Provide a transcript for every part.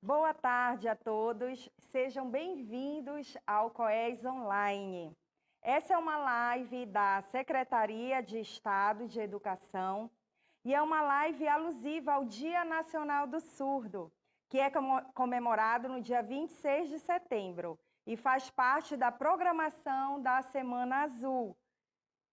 Boa tarde a todos, sejam bem-vindos ao COES Online. Essa é uma live da Secretaria de Estado de Educação e é uma live alusiva ao Dia Nacional do Surdo, que é comemorado no dia 26 de setembro e faz parte da programação da Semana Azul,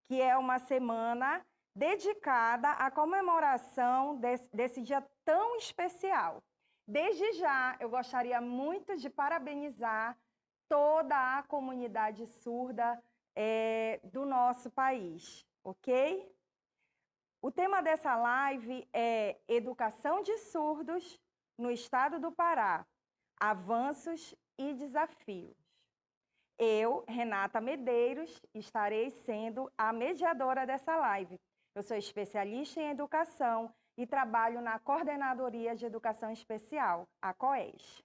que é uma semana dedicada à comemoração desse dia tão especial. Desde já, eu gostaria muito de parabenizar toda a comunidade surda do nosso país, ok? O tema dessa live é Educação de Surdos no Estado do Pará, Avanços e Desafios. Eu, Renata Medeiros, estarei sendo a mediadora dessa live. Eu sou especialista em educação e trabalho na Coordenadoria de Educação Especial, a COES.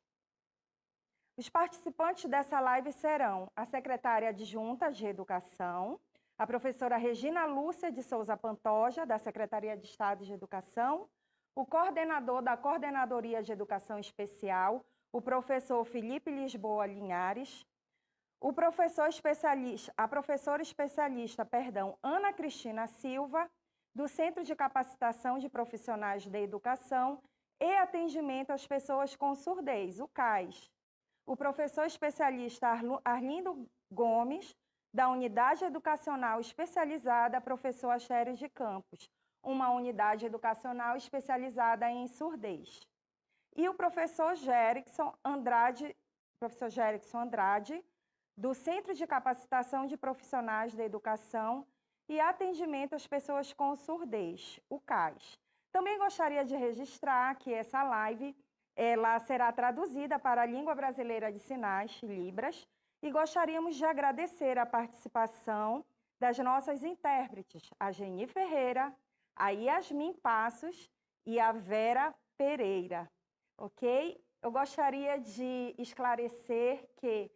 Os participantes dessa live serão a secretária adjunta de Educação, a professora Regina Lúcia de Souza Pantoja, da Secretaria de Estado de Educação, o coordenador da Coordenadoria de Educação Especial, o professor Felipe Lisboa Linhares, a professora especialista, Ana Cristina Silva, do Centro de Capacitação de Profissionais da Educação e Atendimento às Pessoas com Surdez, o CAS. O professor especialista Arlindo Gomes, da Unidade Educacional Especializada Professor Axério de Campos, uma unidade educacional especializada em surdez. E o professor Gerickson Andrade, do Centro de Capacitação de Profissionais da Educação e Atendimento às Pessoas com Surdez, o CAS. Também gostaria de registrar que essa live será traduzida para a língua brasileira de sinais, Libras, e gostaríamos de agradecer a participação das nossas intérpretes, a Geni Ferreira, a Yasmin Passos e a Vera Pereira, ok? Eu gostaria de esclarecer que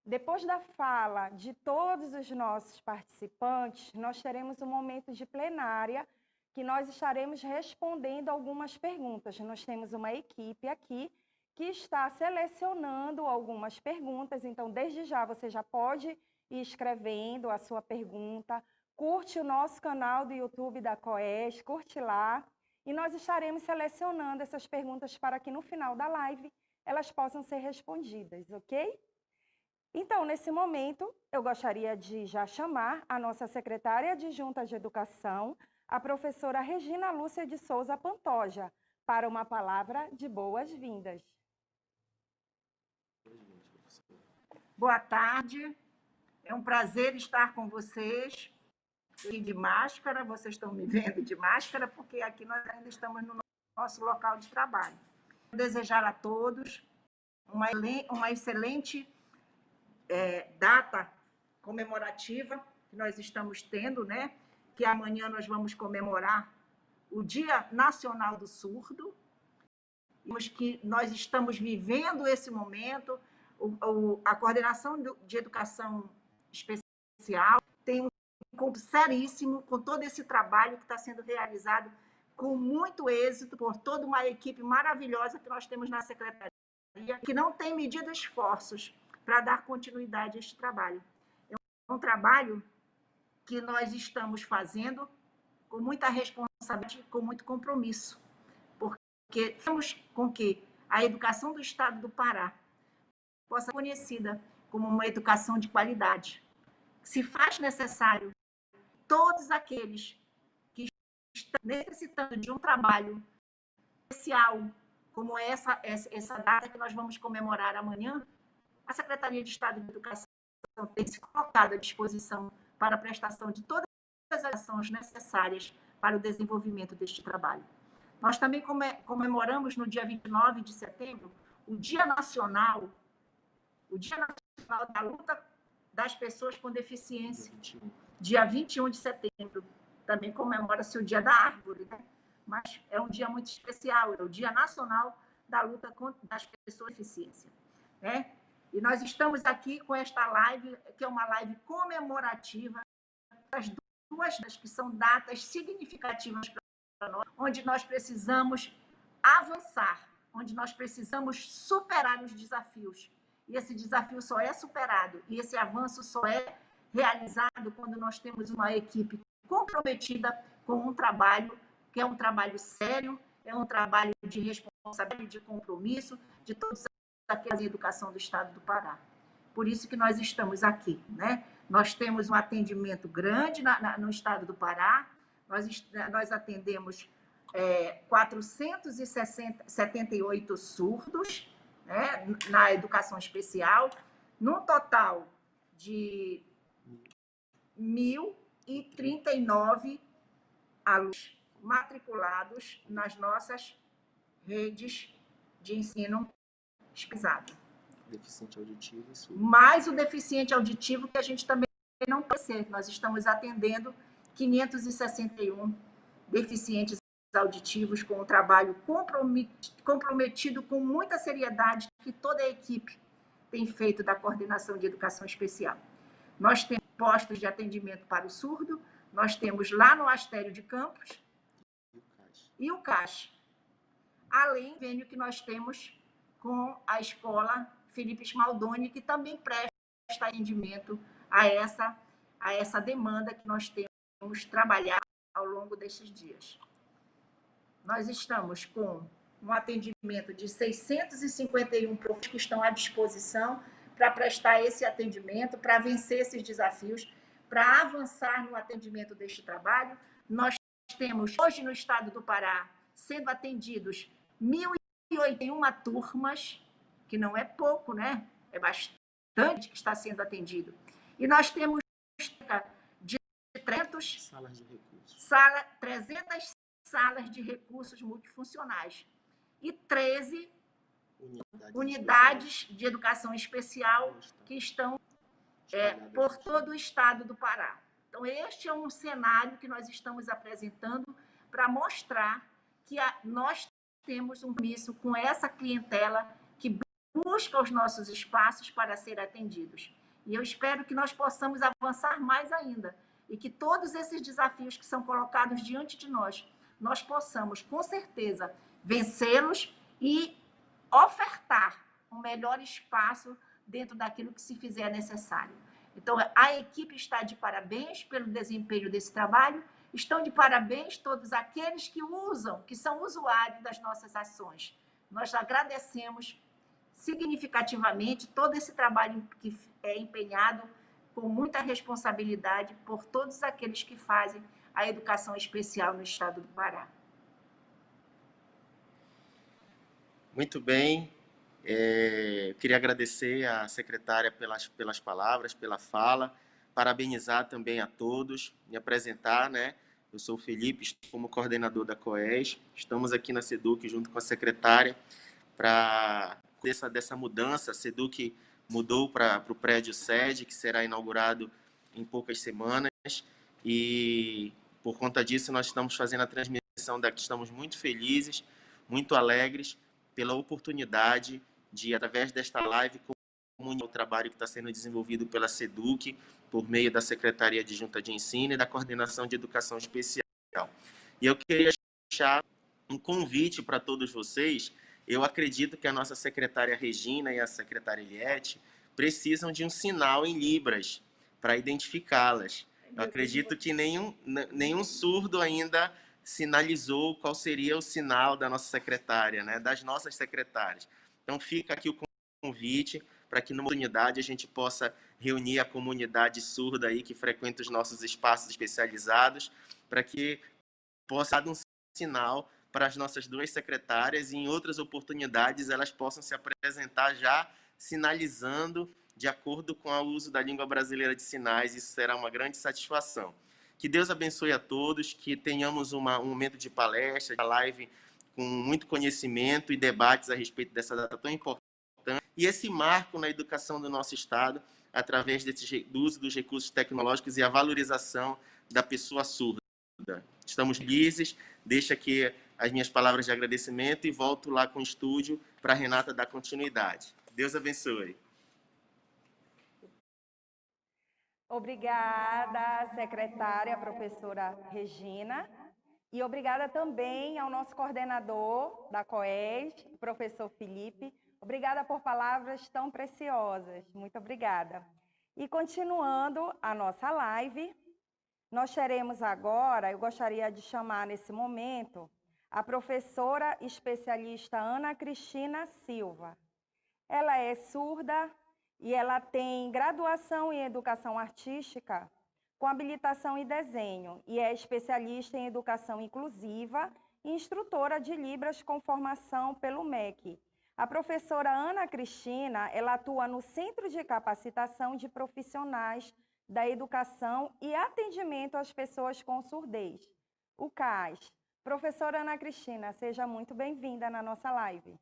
depois da fala de todos os nossos participantes, nós teremos um momento de plenária que nós estaremos respondendo algumas perguntas. Nós temos uma equipe aqui que está selecionando algumas perguntas, então desde já você já pode ir escrevendo a sua pergunta, curte o nosso canal do YouTube da COES, curte lá, e nós estaremos selecionando essas perguntas para que no final da live elas possam ser respondidas, ok? Então, nesse momento, eu gostaria de já chamar a nossa secretária adjunta de Educação, a professora Regina Lúcia de Souza Pantoja, para uma palavra de boas-vindas. Boa tarde, é um prazer estar com vocês. E de máscara, vocês estão me vendo de máscara, porque aqui nós ainda estamos no nosso local de trabalho. Desejar a todos uma excelente data comemorativa que nós estamos tendo, né? Que amanhã nós vamos comemorar o Dia Nacional do Surdo, que nós estamos vivendo esse momento. A Coordenação de Educação Especial tem um encontro seríssimo com todo esse trabalho que está sendo realizado com muito êxito por toda uma equipe maravilhosa que nós temos na Secretaria, que não tem medido esforços para dar continuidade a este trabalho. É um trabalho que nós estamos fazendo com muita responsabilidade, com muito compromisso, porque temos com que a educação do Estado do Pará possa ser conhecida como uma educação de qualidade. Se faz necessário todos aqueles que estão necessitando de um trabalho especial, como essa data que nós vamos comemorar amanhã, a Secretaria de Estado de Educação tem se colocado à disposição para a prestação de todas as ações necessárias para o desenvolvimento deste trabalho. Nós também comemoramos no dia 29 de setembro o Dia Nacional da Luta das Pessoas com Deficiência. Dia 21 de setembro também comemora-se o Dia da Árvore, né? Mas é um dia muito especial, é o Dia Nacional da Luta das Pessoas com Deficiência, né? E nós estamos aqui com esta live, que é uma live comemorativa, as duas que são datas significativas para nós, onde nós precisamos avançar onde nós precisamos superar os desafios. E esse desafio só é superado, e esse avanço só é realizado quando nós temos uma equipe comprometida com um trabalho que é um trabalho sério, é um trabalho de responsabilidade, de compromisso de todos aqueles em educação do Estado do Pará. Por isso que nós estamos aqui, né? Nós temos um atendimento grande no Estado do Pará, nós atendemos 478 surdos, né, na educação especial, num total de 1.039 alunos matriculados nas nossas redes de ensino especializado. Deficiente auditivo e surdo. Mais o deficiente auditivo, que a gente também não pode ser. Nós estamos atendendo 561 deficientes auditivos com um trabalho comprometido com muita seriedade que toda a equipe tem feito da coordenação de educação especial. Nós temos postos de atendimento para o surdo, nós temos lá no Astério de Campos e o CAS. Além do convênio que nós temos com a escola Felipe Smaldoni, que também presta atendimento a essa demanda que nós temos trabalhado ao longo destes dias. Nós estamos com um atendimento de 651 profissionais que estão à disposição para prestar esse atendimento, para vencer esses desafios, para avançar no atendimento deste trabalho. Nós temos, hoje no estado do Pará, sendo atendidos 1.081 turmas, que não é pouco, né? É bastante que está sendo atendido. E nós temos de 300 salas de recursos multifuncionais e 13 unidades de educação especial que estão por todo o estado do Pará. Então, este é um cenário que nós estamos apresentando para mostrar que nós temos um compromisso com essa clientela que busca os nossos espaços para ser atendidos. E eu espero que nós possamos avançar mais ainda e que todos esses desafios que são colocados diante de nós possamos, com certeza, vencê-los e ofertar um melhor espaço dentro daquilo que se fizer necessário. Então, a equipe está de parabéns pelo desempenho desse trabalho, estão de parabéns todos aqueles que usam, que são usuários das nossas ações. Nós agradecemos significativamente todo esse trabalho que é empenhado com muita responsabilidade por todos aqueles que fazem a educação especial no estado do Pará. Muito bem. Eu queria agradecer à secretária pelas palavras, pela fala, parabenizar também a todos, me apresentar, né? Eu sou o Felipe, estou como coordenador da COES, estamos aqui na SEDUC junto com a secretária para dessa mudança. A SEDUC mudou para o prédio sede, que será inaugurado em poucas semanas, e por conta disso nós estamos fazendo a transmissão daqui. Estamos muito felizes, muito alegres pela oportunidade de, através desta live, comunicar o trabalho que está sendo desenvolvido pela SEDUC, por meio da Secretaria Adjunta de Ensino e da Coordenação de Educação Especial. E eu queria deixar um convite para todos vocês. Eu acredito que a nossa secretária Regina e a secretária Eliette precisam de um sinal em Libras para identificá-las. Eu acredito que nenhum surdo ainda sinalizou qual seria o sinal da nossa secretária, né? Das nossas secretárias. Então, fica aqui o convite para que, numa oportunidade, a gente possa reunir a comunidade surda aí que frequenta os nossos espaços especializados, para que possa dar um sinal para as nossas duas secretárias e, em outras oportunidades, elas possam se apresentar já sinalizando de acordo com o uso da língua brasileira de sinais. Isso será uma grande satisfação. Que Deus abençoe a todos, que tenhamos um momento de palestra, de live com muito conhecimento e debates a respeito dessa data tão importante e esse marco na educação do nosso Estado, através do uso dos recursos tecnológicos e a valorização da pessoa surda. Estamos felizes, deixo aqui as minhas palavras de agradecimento e volto lá com o estúdio para a Renata dar continuidade. Deus abençoe. Obrigada, secretária, professora Regina. E obrigada também ao nosso coordenador da COES, o professor Felipe. Obrigada por palavras tão preciosas. Muito obrigada. E continuando a nossa live, nós teremos agora, eu gostaria de chamar nesse momento, a professora especialista Ana Cristina Silva. Ela é surda e ela tem graduação em Educação Artística com habilitação em desenho e é especialista em Educação Inclusiva e instrutora de Libras com formação pelo MEC. A professora Ana Cristina, ela atua no Centro de Capacitação de Profissionais da Educação e Atendimento às Pessoas com Surdez, o CAS. Professora Ana Cristina, seja muito bem-vinda na nossa live.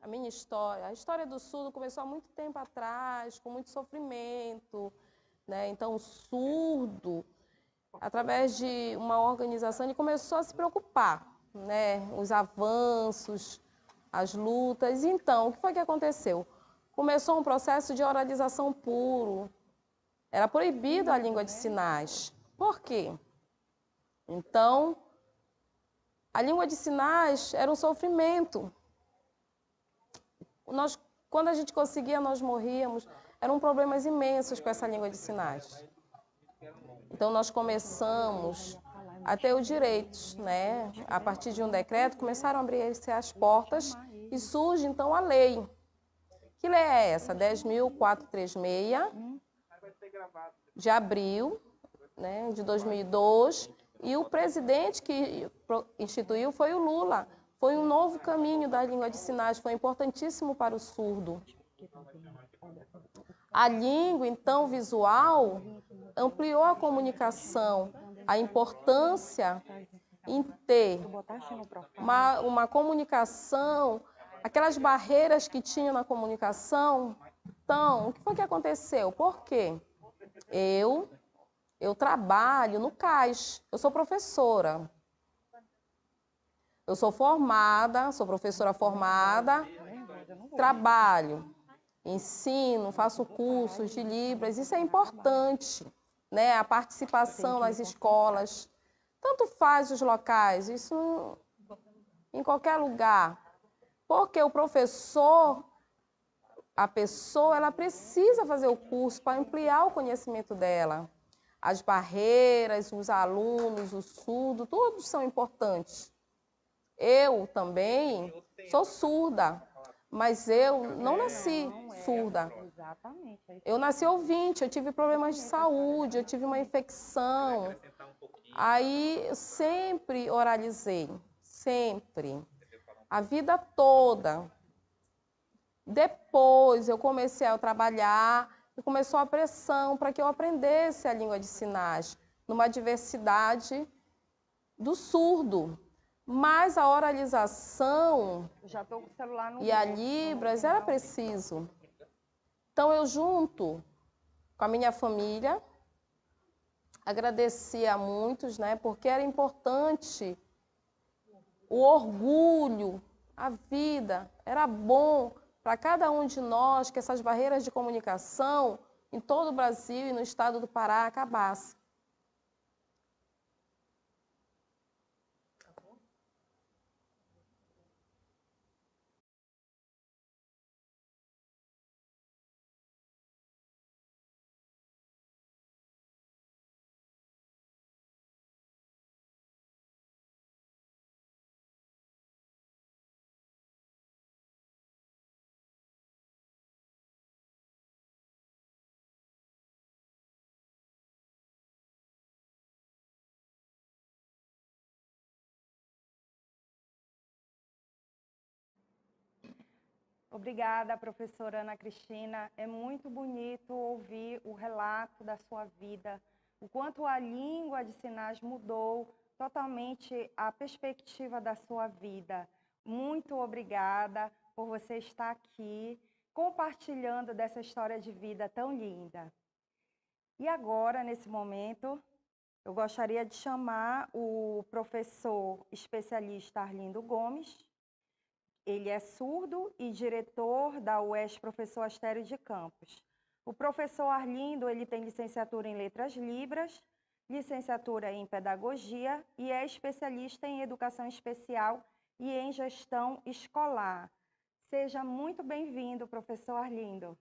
A minha história, a história do surdo começou há muito tempo atrás, com muito sofrimento, né? Então, o surdo, através de uma organização, ele começou a se preocupar, né? Os avanços, as lutas. Então, o que foi que aconteceu? Começou um processo de oralização puro. Era proibido a língua de sinais. Por quê? Então, a língua de sinais era um sofrimento. Quando a gente conseguia, nós morríamos. Eram problemas imensos com essa língua de sinais. Então, nós começamos a ter os direitos, né? A partir de um decreto, começaram a abrir-se as portas e surge, então, a lei. Que lei é essa? 10.436, de abril, né, de 2002. E o presidente que instituiu foi o Lula. Foi um novo caminho da língua de sinais, foi importantíssimo para o surdo. A língua, então, visual, ampliou a comunicação, a importância em ter uma comunicação, aquelas barreiras que tinham na comunicação. Então, o que foi que aconteceu? Por quê? Eu trabalho no CAS, eu sou professora. Eu sou formada, sou professora formada, trabalho, ensino, faço cursos de Libras, isso é importante, né? A participação nas escolas, tanto faz os locais, isso em qualquer lugar, porque o professor, a pessoa, ela precisa fazer o curso para ampliar o conhecimento dela. As barreiras, os alunos, o surdo, todos são importantes. Eu também sou surda, mas eu não nasci surda. Eu nasci ouvinte, eu tive problemas de saúde, eu tive uma infecção. Aí eu sempre oralizei, sempre, a vida toda. Depois eu comecei a trabalhar e começou a pressão para que eu aprendesse a língua de sinais, numa diversidade do surdo. Mas a oralização e a Libras era preciso. Então, eu junto com a minha família, agradeci a muitos, né, porque era importante o orgulho, a vida. Era bom para cada um de nós que essas barreiras de comunicação em todo o Brasil e no estado do Pará acabassem. Obrigada, professora Ana Cristina. É muito bonito ouvir o relato da sua vida, o quanto a língua de sinais mudou totalmente a perspectiva da sua vida. Muito obrigada por você estar aqui compartilhando dessa história de vida tão linda. E agora, nesse momento, eu gostaria de chamar o professor especialista Arlindo Gomes. Ele é surdo e diretor da UES Professor Astério de Campos. O professor Arlindo, ele tem licenciatura em Letras Libras, licenciatura em Pedagogia e é especialista em Educação Especial e em Gestão Escolar. Seja muito bem-vindo, professor Arlindo.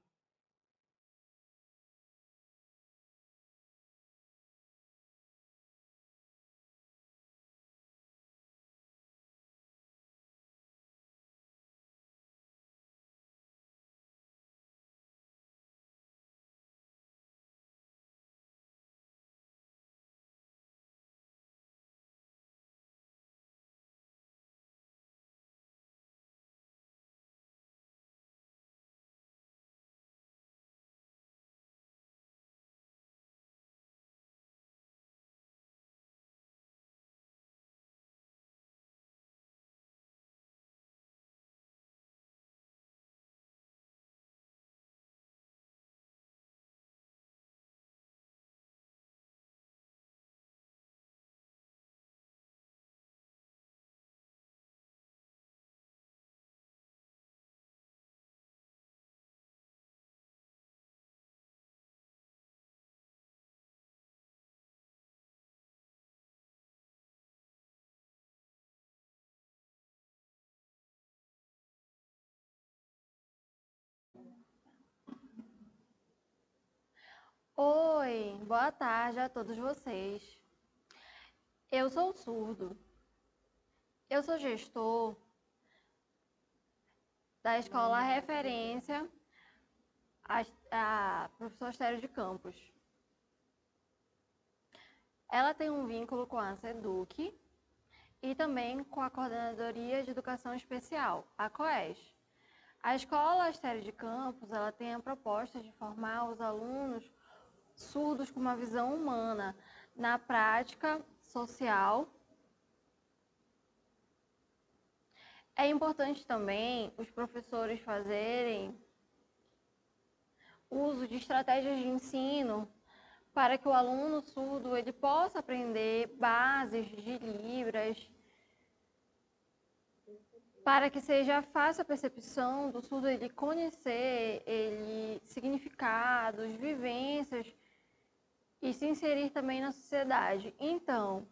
Oi, boa tarde a todos vocês. Eu sou surdo. Eu sou gestor da Escola Referência a Professor Astério de Campos. Ela tem um vínculo com a SEDUC e também com a Coordenadoria de Educação Especial, a COES. A Escola Astério de Campos, ela tem a proposta de formar os alunos surdos com uma visão humana na prática social. É importante também os professores fazerem uso de estratégias de ensino para que o aluno surdo ele possa aprender bases de Libras, para que seja fácil a percepção do surdo ele conhecer significados, vivências e se inserir também na sociedade. Então,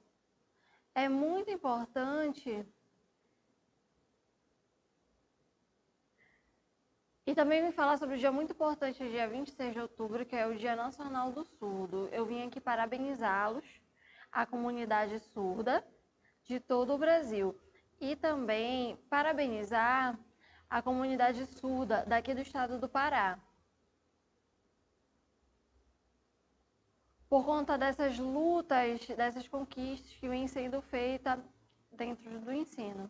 é muito importante. E também me falar sobre o dia muito importante, o dia 26 de outubro, que é o Dia Nacional do Surdo. Eu vim aqui parabenizá-los, a comunidade surda de todo o Brasil. E também parabenizar a comunidade surda daqui do estado do Pará. Por conta dessas lutas, dessas conquistas que vêm sendo feitas dentro do ensino.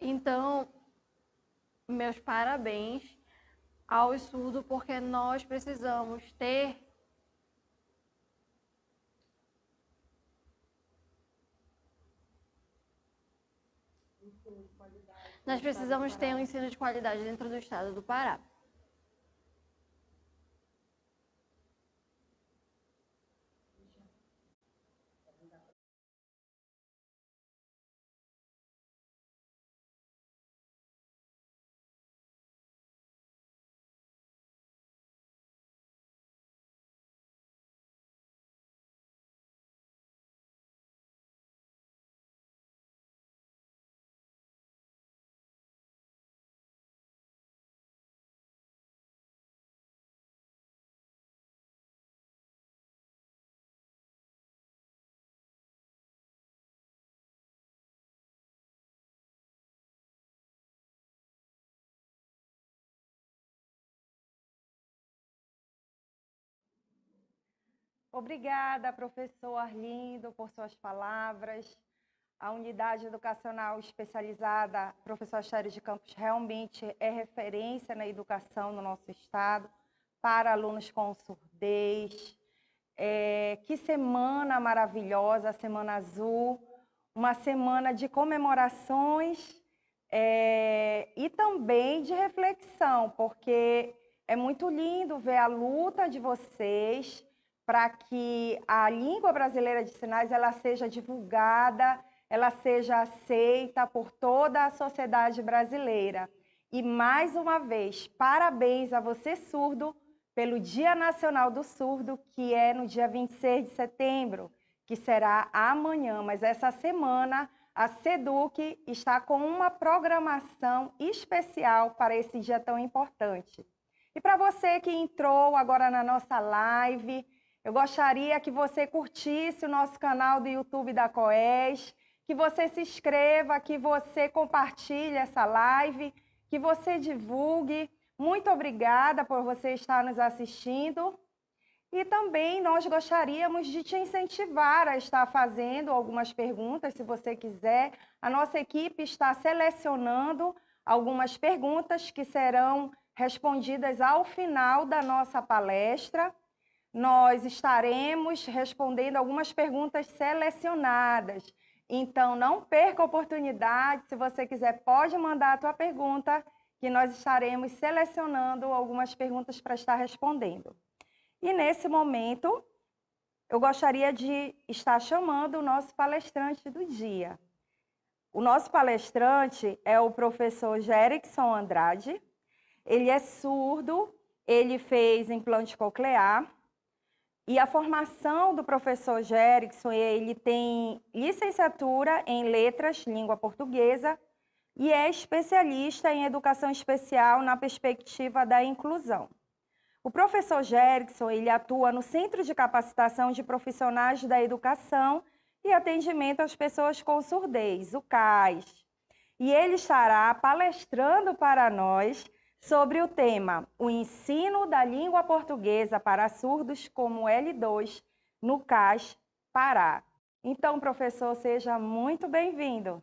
Então, meus parabéns ao surdo, porque nós precisamos ter um ensino de qualidade dentro do estado do Pará. Obrigada, professor Arlindo, por suas palavras. A unidade educacional especializada, professor Astério de Campos, realmente é referência na educação no nosso estado, para alunos com surdez. Que semana maravilhosa, a Semana Azul, uma semana de comemorações e também de reflexão, porque é muito lindo ver a luta de vocês para que a língua brasileira de sinais ela seja divulgada, ela seja aceita por toda a sociedade brasileira. E, mais uma vez, parabéns a você, surdo, pelo Dia Nacional do Surdo, que é no dia 26 de setembro, que será amanhã. Mas essa semana, a SEDUC está com uma programação especial para esse dia tão importante. E para você que entrou agora na nossa live, eu gostaria que você curtisse o nosso canal do YouTube da COES, que você se inscreva, que você compartilhe essa live, que você divulgue. Muito obrigada por você estar nos assistindo. E também nós gostaríamos de te incentivar a estar fazendo algumas perguntas, se você quiser. A nossa equipe está selecionando algumas perguntas que serão respondidas ao final da nossa palestra. Nós estaremos respondendo algumas perguntas selecionadas. Então, não perca a oportunidade. Se você quiser, pode mandar a tua pergunta, que nós estaremos selecionando algumas perguntas para estar respondendo. E nesse momento, eu gostaria de estar chamando o nosso palestrante do dia. O nosso palestrante é o professor Gerickson Andrade. Ele é surdo, ele fez implante coclear. E a formação do professor Gerickson, ele tem licenciatura em Letras, Língua Portuguesa, e é especialista em Educação Especial na perspectiva da inclusão. O professor Gerickson, ele atua no Centro de Capacitação de Profissionais da Educação e Atendimento às Pessoas com Surdez, o CAS. E ele estará palestrando para nós sobre o tema O Ensino da Língua Portuguesa para Surdos como L2 no CAS Pará. Então, professor, seja muito bem-vindo.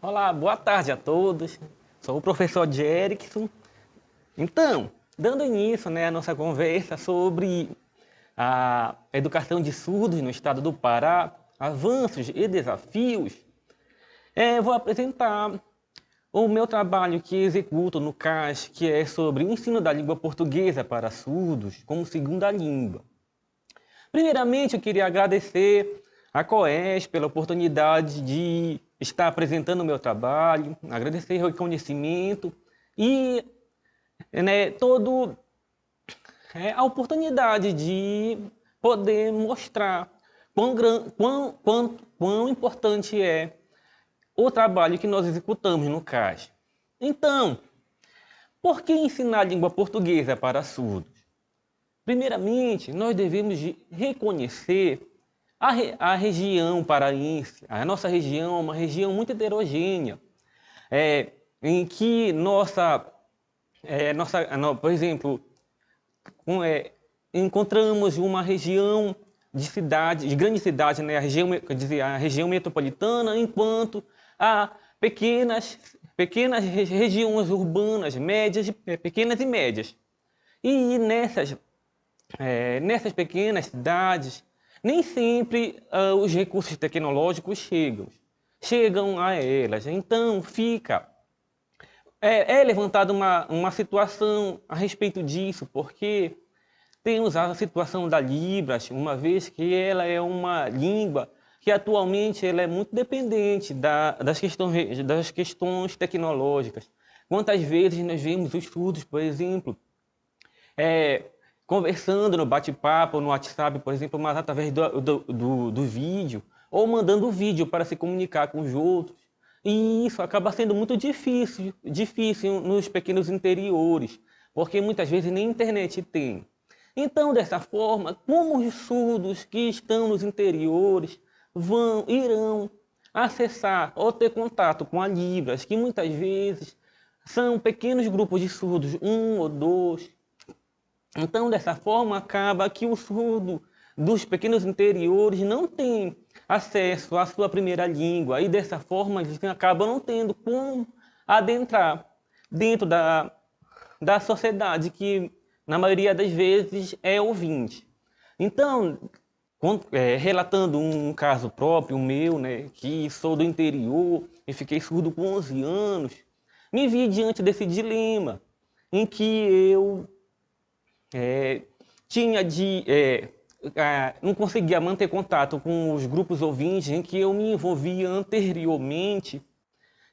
Olá, boa tarde a todos. Sou o professor Jerickson. Então, dando início, né, à nossa conversa sobre a educação de surdos no estado do Pará, avanços e desafios, vou apresentar o meu trabalho que executo no CAS, que é sobre o ensino da língua portuguesa para surdos como segunda língua. Primeiramente, eu queria agradecer à COES pela oportunidade de estar apresentando o meu trabalho, agradecer o reconhecimento e a oportunidade de poder mostrar quão importante é o trabalho que nós executamos no CAS. Então, por que ensinar a língua portuguesa para surdos? Primeiramente, nós devemos reconhecer a região paraense. A nossa região é uma região muito heterogênea, em que por exemplo, encontramos uma região de grande cidade, né, a região metropolitana, enquanto há pequenas regiões urbanas, pequenas e médias. E nessas pequenas cidades, nem sempre os recursos tecnológicos chegam a elas. Então, é levantada uma situação a respeito disso, porque temos a situação da Libras, uma vez que ela é uma língua que atualmente ela é muito dependente das questões tecnológicas. Quantas vezes nós vemos os surdos, por exemplo, conversando no bate-papo, no WhatsApp, por exemplo, mas através do vídeo, ou mandando vídeo para se comunicar com os outros. E isso acaba sendo muito difícil nos pequenos interiores, porque muitas vezes nem internet tem. Então, dessa forma, como os surdos que estão nos interiores irão acessar ou ter contato com a Libras, que muitas vezes são pequenos grupos de surdos, 1 ou 2. Então, dessa forma, acaba que o surdo dos pequenos interiores não tem acesso à sua primeira língua, e dessa forma eles acabam não tendo como adentrar dentro da sociedade, que na maioria das vezes é ouvinte. Então, relatando um caso próprio meu, né, que sou do interior e fiquei surdo com 11 anos, me vi diante desse dilema, em que eu não conseguia manter contato com os grupos ouvintes em que eu me envolvia anteriormente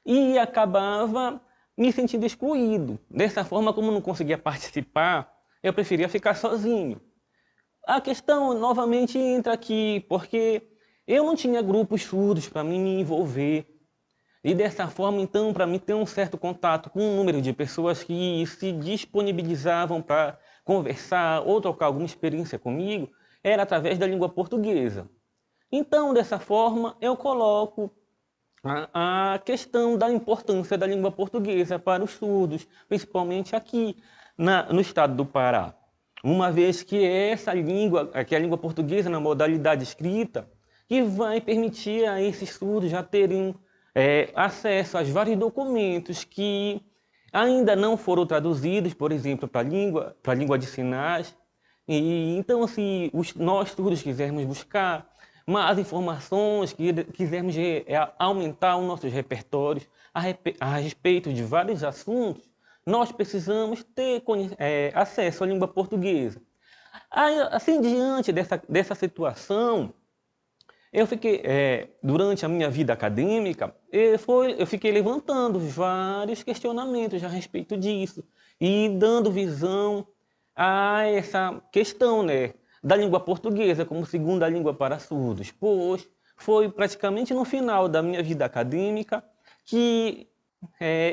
e acabava me sentindo excluído. Dessa forma, como não conseguia participar, eu preferia ficar sozinho. A questão novamente entra aqui, porque eu não tinha grupos surdos para me envolver. E dessa forma, então, para mim ter um certo contato com um número de pessoas que se disponibilizavam para conversar ou trocar alguma experiência comigo, era através da língua portuguesa. Então, dessa forma, eu coloco a questão da importância da língua portuguesa para os surdos, principalmente aqui no estado do Pará. Uma vez que essa língua, que é a língua portuguesa na modalidade escrita, que vai permitir a esses surdos já terem acesso aos vários documentos que ainda não foram traduzidos, por exemplo, para a língua de sinais. E então, se nós surdos quisermos buscar mais informações, quisermos aumentar os nossos repertórios a respeito de vários assuntos, nós precisamos ter acesso à língua portuguesa. Assim, diante dessa situação, eu fiquei, durante a minha vida acadêmica, eu fiquei levantando vários questionamentos a respeito disso e dando visão a essa questão, né, da língua portuguesa como segunda língua para surdos, pois foi praticamente no final da minha vida acadêmica que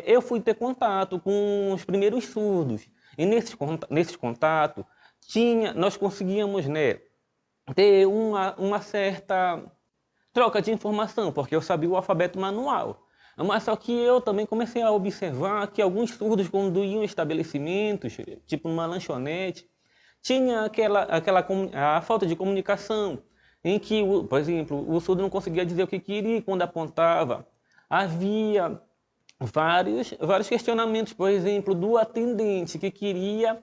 eu fui ter contato com os primeiros surdos. E nesses contatos, nós conseguíamos, né, ter uma certa troca de informação, porque eu sabia o alfabeto manual. Mas só que eu também comecei a observar que alguns surdos, quando iam em estabelecimentos, tipo uma lanchonete, tinha a falta de comunicação, em que, por exemplo, o surdo não conseguia dizer o que queria e quando apontava havia vários questionamentos, por exemplo, do atendente que queria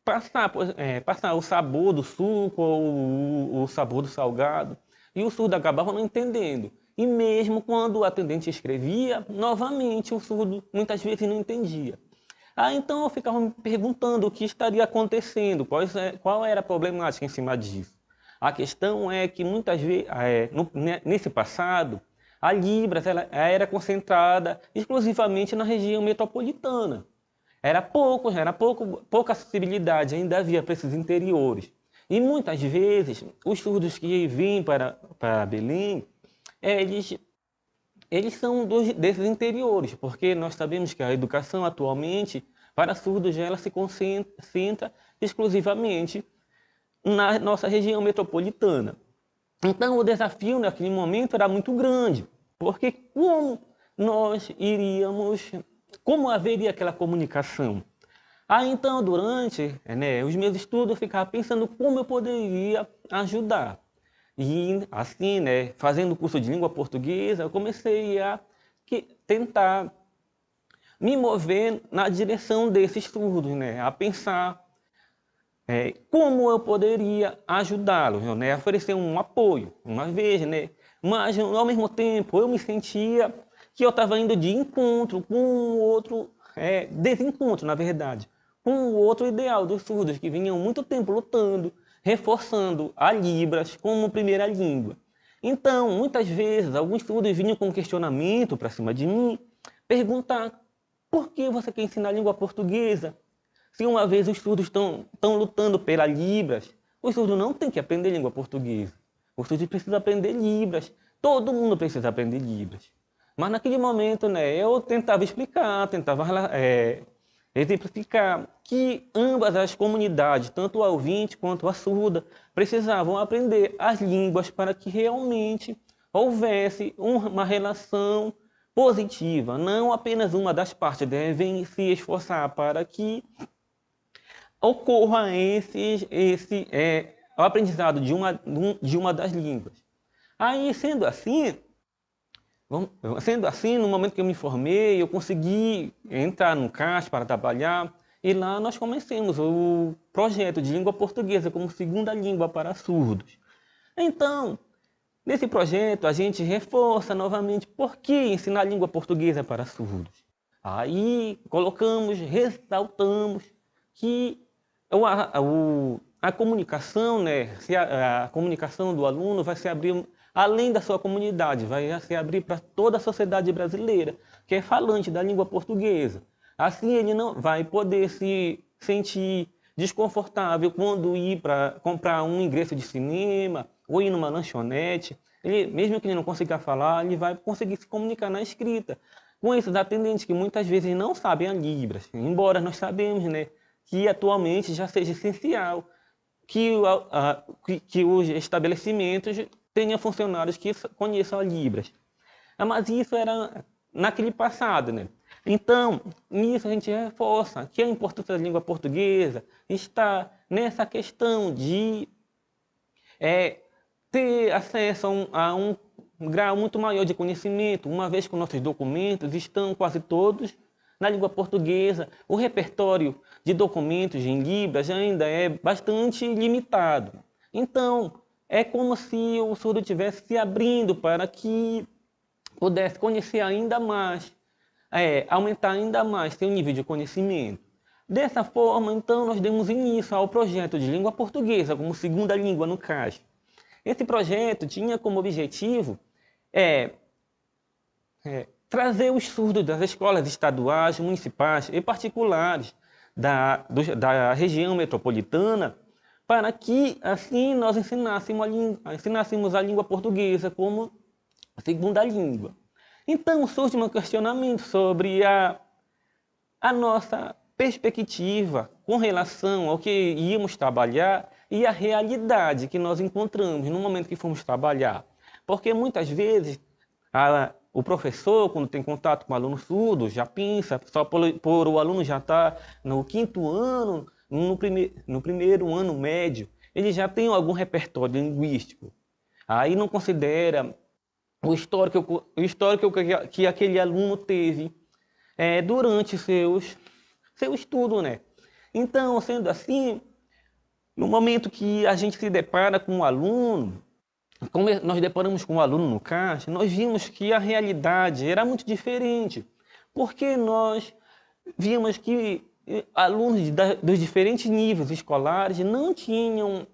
passar o sabor do suco ou o sabor do salgado, e o surdo acabava não entendendo. E mesmo quando o atendente escrevia, novamente o surdo muitas vezes não entendia. Então eu ficava me perguntando o que estaria acontecendo, qual era a problemática em cima disso. A questão é que muitas vezes, nesse passado, a Libras ela era concentrada exclusivamente na região metropolitana. Pouca acessibilidade ainda havia para esses interiores. E muitas vezes, os surdos que vêm para Belém, eles são desses interiores, porque nós sabemos que a educação atualmente, para surdos, ela se concentra exclusivamente na nossa região metropolitana. Então, o desafio naquele momento era muito grande, porque como haveria aquela comunicação? Então, durante os meus estudos, eu ficava pensando como eu poderia ajudar. E assim, fazendo o curso de língua portuguesa, eu comecei a tentar me mover na direção desses surdos, a pensar como eu poderia ajudá-los, oferecer um apoio, uma vez, mas ao mesmo tempo eu me sentia que eu estava indo de encontro com um outro, desencontro, na verdade, com o outro ideal dos surdos que vinham muito tempo lutando, reforçando a Libras como primeira língua. Então, muitas vezes, alguns surdos vinham com questionamento para cima de mim, perguntar por que você quer ensinar a língua portuguesa? Se uma vez os surdos estão lutando pela Libras, os surdos não têm que aprender língua portuguesa. Os surdos precisam aprender Libras. Todo mundo precisa aprender Libras. Mas naquele momento, eu tentava explicar, exemplificar que ambas as comunidades, tanto a ouvinte quanto a surda, precisavam aprender as línguas para que realmente houvesse uma relação positiva. Não apenas uma das partes devem se esforçar para que ocorra o aprendizado de uma das línguas. Aí, sendo assim, no momento que eu me formei, eu consegui entrar no CAS para trabalhar, e lá nós começamos o projeto de língua portuguesa como segunda língua para surdos. Então, nesse projeto, a gente reforça novamente por que ensinar a língua portuguesa para surdos. Aí, ressaltamos que a comunicação, a comunicação do aluno vai se abrir além da sua comunidade, vai se abrir para toda a sociedade brasileira, que é falante da língua portuguesa. Assim, ele não vai poder se sentir desconfortável quando ir para comprar um ingresso de cinema ou ir numa lanchonete. Mesmo que ele não consiga falar, ele vai conseguir se comunicar na escrita com esses atendentes que muitas vezes não sabem a Libras. Embora nós sabemos, que atualmente já seja essencial que os estabelecimentos tenham funcionários que conheçam a Libras. Mas isso era naquele passado, Então, nisso a gente reforça que a importância da língua portuguesa está nessa questão de ter acesso a um grau muito maior de conhecimento, uma vez que nossos documentos estão quase todos na língua portuguesa. O repertório de documentos em Libras ainda é bastante limitado. Então, é como se o surdo estivesse se abrindo para que pudesse conhecer ainda mais, aumentar ainda mais seu nível de conhecimento. Dessa forma, então, nós demos início ao projeto de língua portuguesa como segunda língua no CAS. Esse projeto tinha como objetivo trazer os surdos das escolas estaduais, municipais e particulares da região metropolitana para que, assim, nós ensinássemos a língua portuguesa como segunda língua. Então, surge um questionamento sobre a nossa perspectiva com relação ao que íamos trabalhar e a realidade que nós encontramos no momento que fomos trabalhar. Porque muitas vezes o professor, quando tem contato com o aluno surdo, já pensa, só por o aluno já estar no quinto ano, no primeiro ano médio, ele já tem algum repertório linguístico. Aí não considera o histórico que aquele aluno teve durante seu estudo, né? Então, sendo assim, no momento que a gente se depara com um aluno, como nós deparamos com um aluno no CAS, nós vimos que a realidade era muito diferente, porque nós vimos que alunos dos diferentes níveis escolares não tinham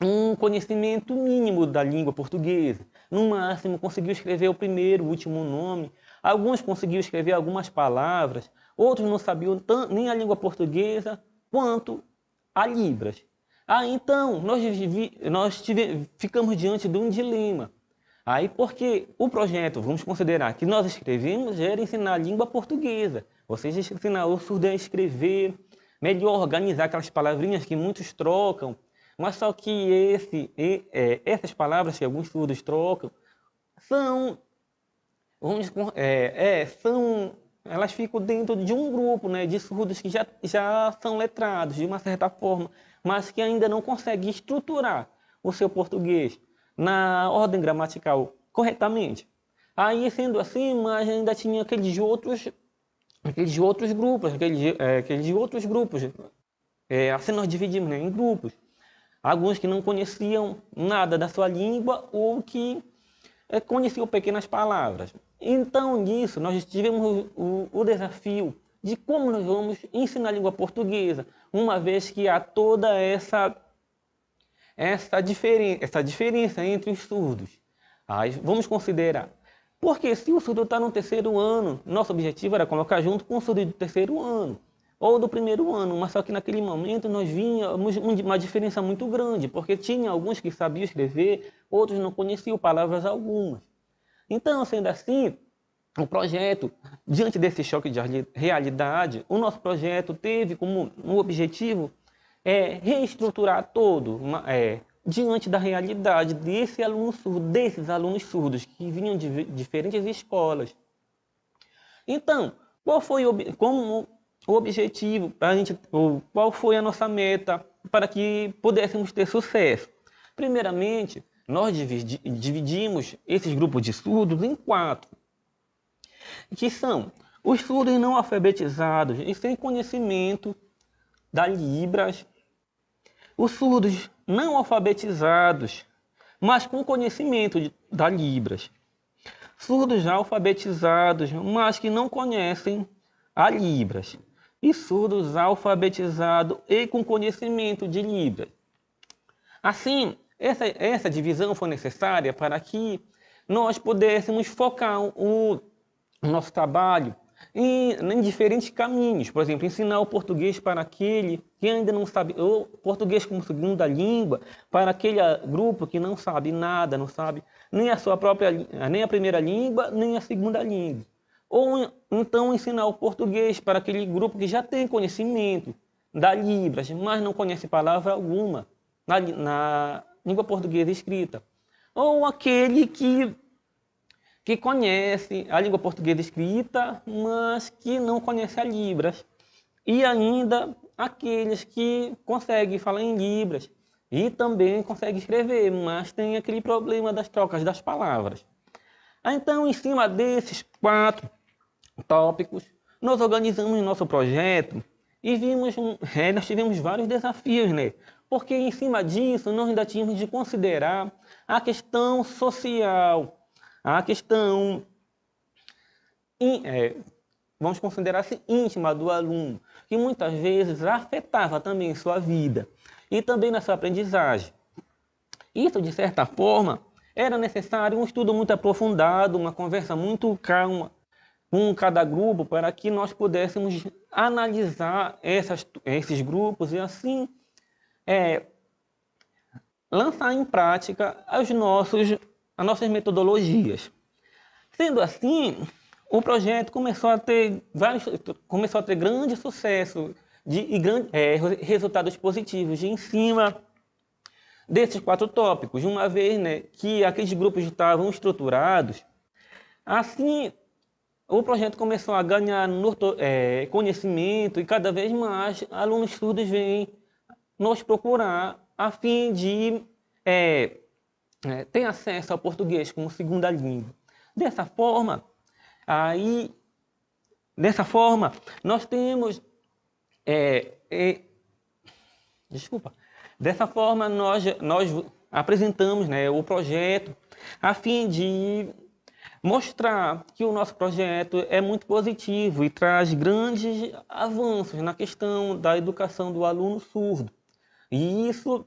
um conhecimento mínimo da língua portuguesa. No máximo, conseguiu escrever o primeiro, o último nome. Alguns conseguiam escrever algumas palavras. Outros não sabiam nem a língua portuguesa quanto a Libras. Então, ficamos diante de um dilema. Aí, porque o projeto, vamos considerar que nós escrevemos, era ensinar a língua portuguesa. Ou seja, ensinar o surdo a escrever, melhor organizar aquelas palavrinhas que muitos trocam. Mas só que essas palavras que alguns surdos trocam são, elas ficam dentro de um grupo, né, de surdos que já são letrados de uma certa forma, mas que ainda não conseguem estruturar o seu português na ordem gramatical corretamente. Aí, sendo assim, mas ainda tinha aqueles outros grupos. Assim nós dividimos, né, em grupos. Alguns que não conheciam nada da sua língua ou que conheciam pequenas palavras. Então, nisso, nós tivemos o desafio de como nós vamos ensinar a língua portuguesa, uma vez que há toda essa diferença entre os surdos. Aí, vamos considerar. Porque se o surdo está no terceiro ano, nosso objetivo era colocar junto com o surdo do terceiro ano ou do primeiro ano, mas só que naquele momento nós vínhamos uma diferença muito grande, porque tinha alguns que sabiam escrever, outros não conheciam palavras algumas. Então, sendo assim, o projeto, diante desse choque de realidade, o nosso projeto teve como um objetivo reestruturar todo, diante da realidade desses alunos surdos que vinham de diferentes escolas. Então, qual foi o objetivo para a gente, qual foi a nossa meta para que pudéssemos ter sucesso? Primeiramente, nós dividimos esses grupos de surdos em 4, que são os surdos não alfabetizados e sem conhecimento da Libras, os surdos não alfabetizados, mas com conhecimento da Libras, surdos já alfabetizados, mas que não conhecem a Libras, e surdos alfabetizados e com conhecimento de Libras. Assim, essa divisão foi necessária para que nós pudéssemos focar o nosso trabalho em diferentes caminhos. Por exemplo, ensinar o português para aquele que ainda não sabe, ou português como segunda língua, para aquele grupo que não sabe nada, não sabe nem a sua própria, nem a primeira língua, nem a segunda língua. Ou então ensinar o português para aquele grupo que já tem conhecimento da Libras, mas não conhece palavra alguma na língua portuguesa escrita. Ou aquele que conhece a língua portuguesa escrita, mas que não conhece a Libras. E ainda aqueles que conseguem falar em Libras e também conseguem escrever, mas tem aquele problema das trocas das palavras. Então, em cima desses 4 tópicos, nós organizamos nosso projeto e nós tivemos vários desafios, né? Porque em cima disso, nós ainda tínhamos de considerar a questão social, a questão, vamos considerar assim, íntima do aluno, que muitas vezes afetava também sua vida e também na sua aprendizagem. Isso, de certa forma, era necessário um estudo muito aprofundado, uma conversa muito calma com cada grupo, para que nós pudéssemos analisar esses grupos e assim lançar em prática as nossas metodologias. Sendo assim, o projeto começou a ter grande sucesso e resultados positivos em cima desses 4 tópicos, uma vez, né, que aqueles grupos estavam estruturados. Assim, o projeto começou a ganhar conhecimento e cada vez mais alunos surdos vêm nos procurar a fim de ter acesso ao português como segunda língua. Dessa forma, aí, dessa forma, nós temos, desculpa, dessa forma nós apresentamos, né, o projeto a fim de mostrar que o nosso projeto é muito positivo e traz grandes avanços na questão da educação do aluno surdo. E isso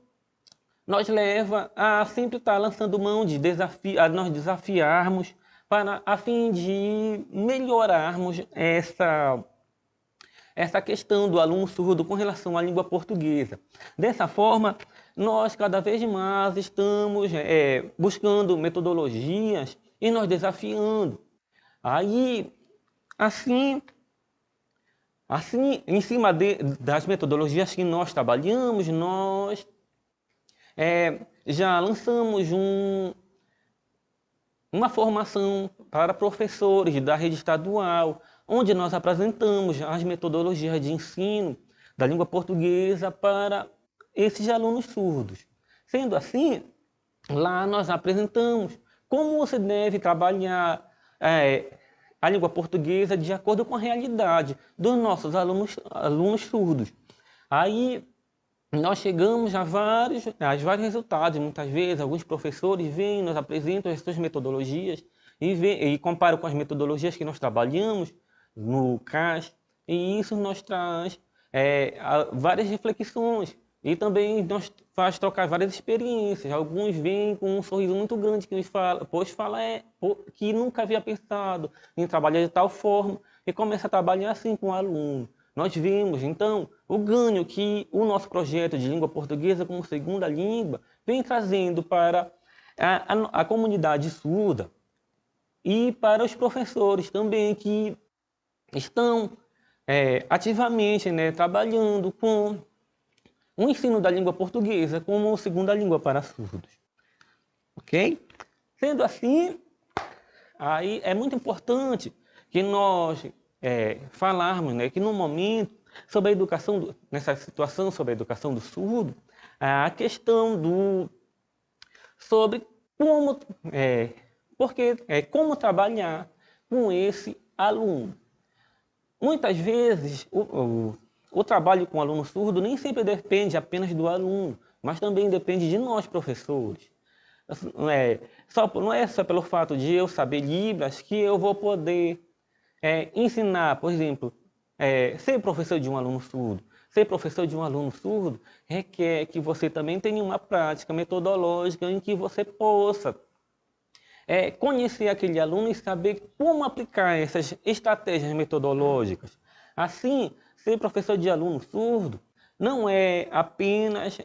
nos leva a sempre estar lançando mão de a nós desafiarmos a fim de melhorarmos essa questão do aluno surdo com relação à língua portuguesa. Dessa forma, nós cada vez mais estamos buscando metodologias e nos desafiando. Aí, assim em cima das metodologias que nós trabalhamos, nós já lançamos uma formação para professores da rede estadual, onde nós apresentamos as metodologias de ensino da língua portuguesa para esses alunos surdos. Sendo assim, lá nós apresentamos como você deve trabalhar a língua portuguesa de acordo com a realidade dos nossos alunos surdos. Aí nós chegamos a vários resultados. Muitas vezes, alguns professores vêm, nos apresentam as suas metodologias e comparam com as metodologias que nós trabalhamos no CAS, e isso nos traz várias reflexões e também nos faz trocar várias experiências. Alguns vêm com um sorriso muito grande que fala que nunca havia pensado em trabalhar de tal forma e começa a trabalhar assim com o aluno. Nós vemos, então, o ganho que o nosso projeto de língua portuguesa como segunda língua vem trazendo para a comunidade surda e para os professores também que estão ativamente, né, trabalhando com o ensino da língua portuguesa como segunda língua para surdos. Ok? Sendo assim, aí é muito importante que nós falarmos, né, que no momento, sobre a educação, nessa situação sobre a educação do surdo, a questão sobre como, como trabalhar com esse aluno. Muitas vezes, o trabalho com o aluno surdo nem sempre depende apenas do aluno, mas também depende de nós, professores. Não é só pelo fato de eu saber Libras que eu vou poder ensinar, por exemplo, ser professor de um aluno surdo. Ser professor de um aluno surdo requer que você também tenha uma prática metodológica em que você possa conhecer aquele aluno e saber como aplicar essas estratégias metodológicas. Assim, ser professor de aluno surdo não é apenas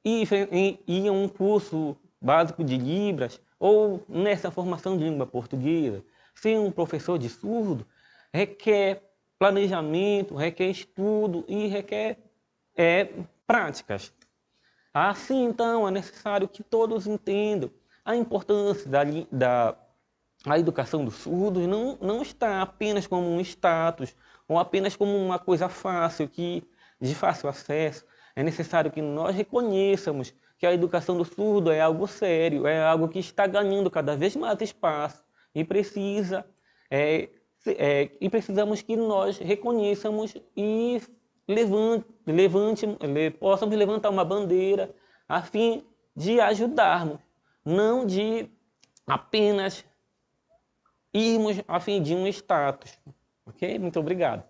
ir a um curso básico de Libras ou nessa formação de língua portuguesa. Ser um professor de surdo requer planejamento, requer estudo e requer práticas. Assim, então, é necessário que todos entendam a importância da educação dos surdos. Não está apenas como um status ou apenas como uma coisa fácil, de fácil acesso. É necessário que nós reconheçamos que a educação do surdo é algo sério, é algo que está ganhando cada vez mais espaço e precisamos que nós reconheçamos e possamos levantar uma bandeira a fim de ajudarmos, não de apenas irmos a fim de um status. Ok? Muito obrigado.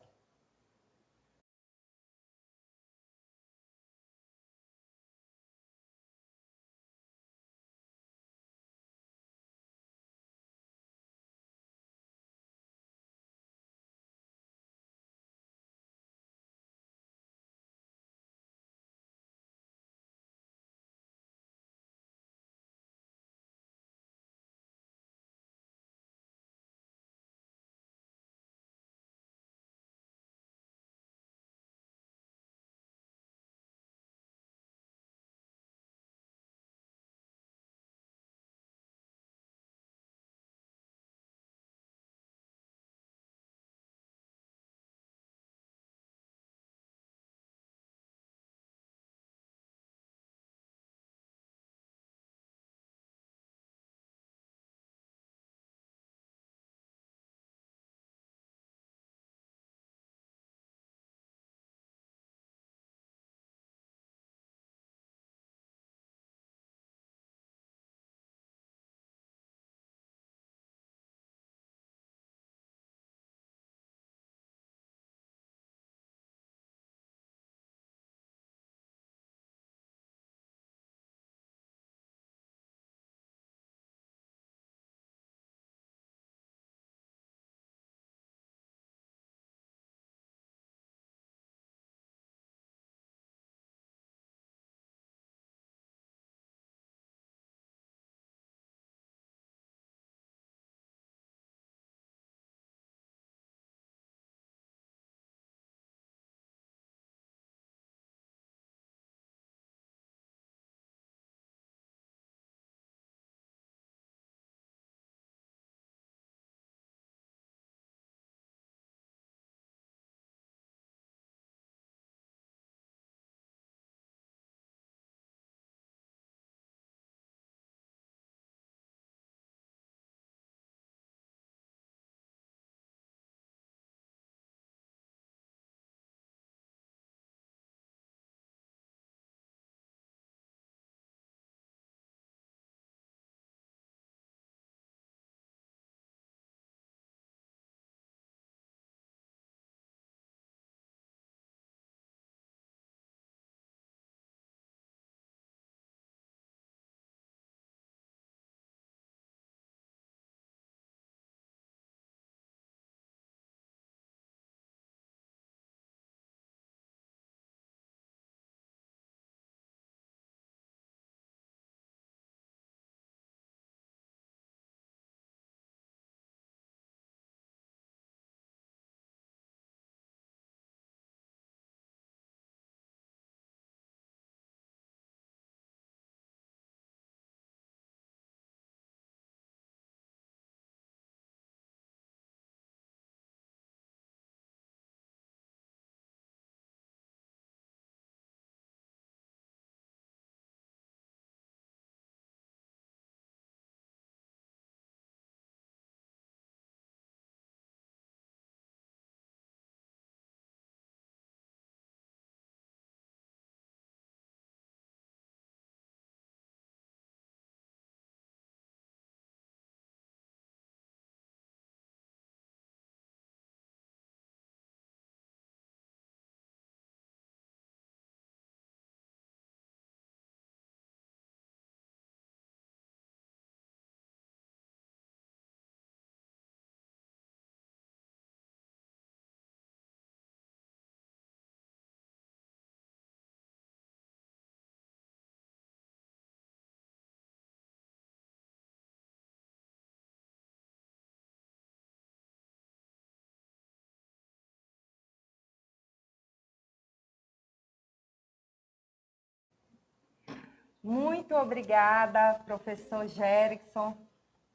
Muito obrigada, professor Gerickson,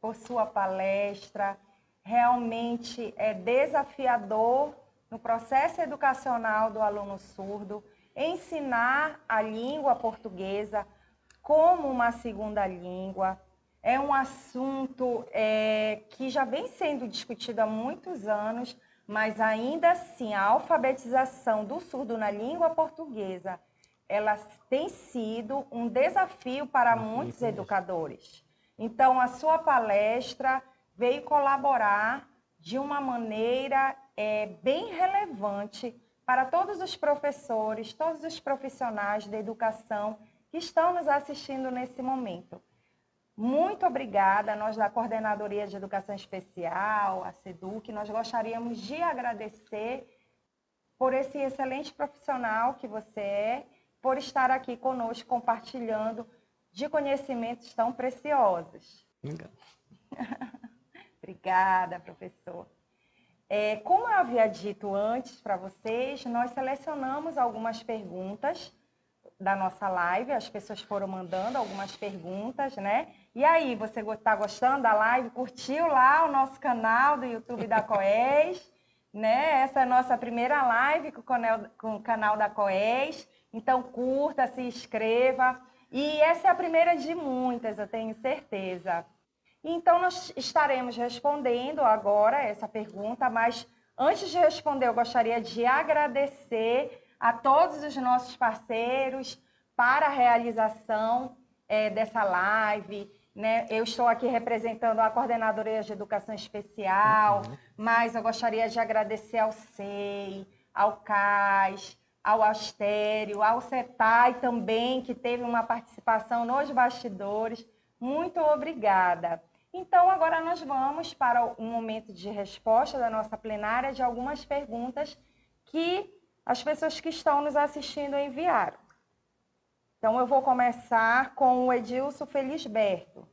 por sua palestra. Realmente é desafiador no processo educacional do aluno surdo ensinar a língua portuguesa como uma segunda língua. É um assunto que já vem sendo discutido há muitos anos, mas ainda assim a alfabetização do surdo na língua portuguesa, ela tem sido um desafio para muitos educadores. Então, a sua palestra veio colaborar de uma maneira bem relevante para todos os professores, todos os profissionais da educação que estão nos assistindo nesse momento. Muito obrigada, nós da Coordenadoria de Educação Especial, a SEDUC, nós gostaríamos de agradecer por esse excelente profissional que você é, por estar aqui conosco compartilhando de conhecimentos tão preciosos. Obrigado. Obrigada, professor. Como eu havia dito antes para vocês, nós selecionamos algumas perguntas da nossa live, as pessoas foram mandando algumas perguntas, né? E aí, você está gostando da live? Curtiu lá o nosso canal do YouTube da COES? Né? Essa é a nossa primeira live com o canal da COES. Então, curta, se inscreva. E essa é a primeira de muitas, eu tenho certeza. Então, nós estaremos respondendo agora essa pergunta, mas antes de responder, eu gostaria de agradecer a todos os nossos parceiros para a realização dessa live. Né? Eu estou aqui representando a Coordenadoria de Educação Especial, mas eu gostaria de agradecer ao SEI, ao CAS, ao Astério, ao CETAI também, que teve uma participação nos bastidores. Muito obrigada. Então, agora nós vamos para o momento de resposta da nossa plenária de algumas perguntas que as pessoas que estão nos assistindo enviaram. Então, eu vou começar com o Edilson Felisberto.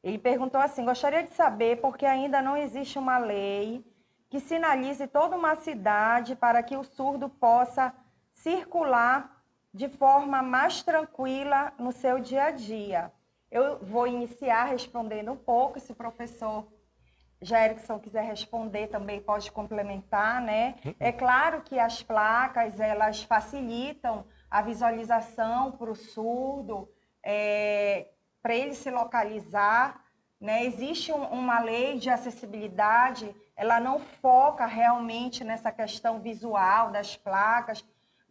Ele perguntou assim: gostaria de saber por que ainda não existe uma lei que sinalize toda uma cidade para que o surdo possa circular de forma mais tranquila no seu dia a dia. Eu vou iniciar respondendo um pouco, se o professor Gerickson quiser responder também pode complementar, né? É claro que as placas, elas facilitam a visualização para o surdo, para ele se localizar, né? Existe uma lei de acessibilidade, ela não foca realmente nessa questão visual das placas,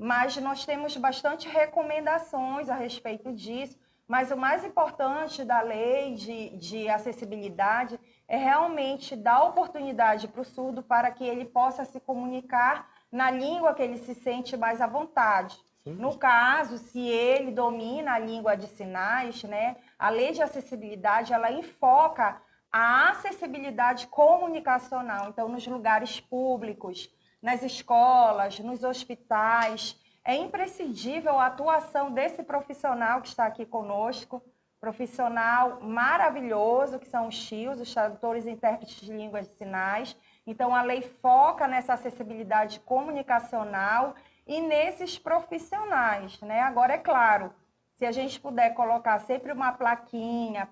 mas nós temos bastante recomendações a respeito disso. Mas o mais importante da lei de acessibilidade é realmente dar oportunidade para o surdo para que ele possa se comunicar na língua que ele se sente mais à vontade. No caso, se ele domina a língua de sinais, né, a lei de acessibilidade, ela enfoca a acessibilidade comunicacional. Então, nos lugares públicos, nas escolas, nos hospitais, é imprescindível a atuação desse profissional que está aqui conosco, profissional maravilhoso, que são os TIOs, os tradutores e intérpretes de línguas de sinais. Então, a lei foca nessa acessibilidade comunicacional e nesses profissionais, né? Agora, é claro, se a gente puder colocar sempre uma plaquinha,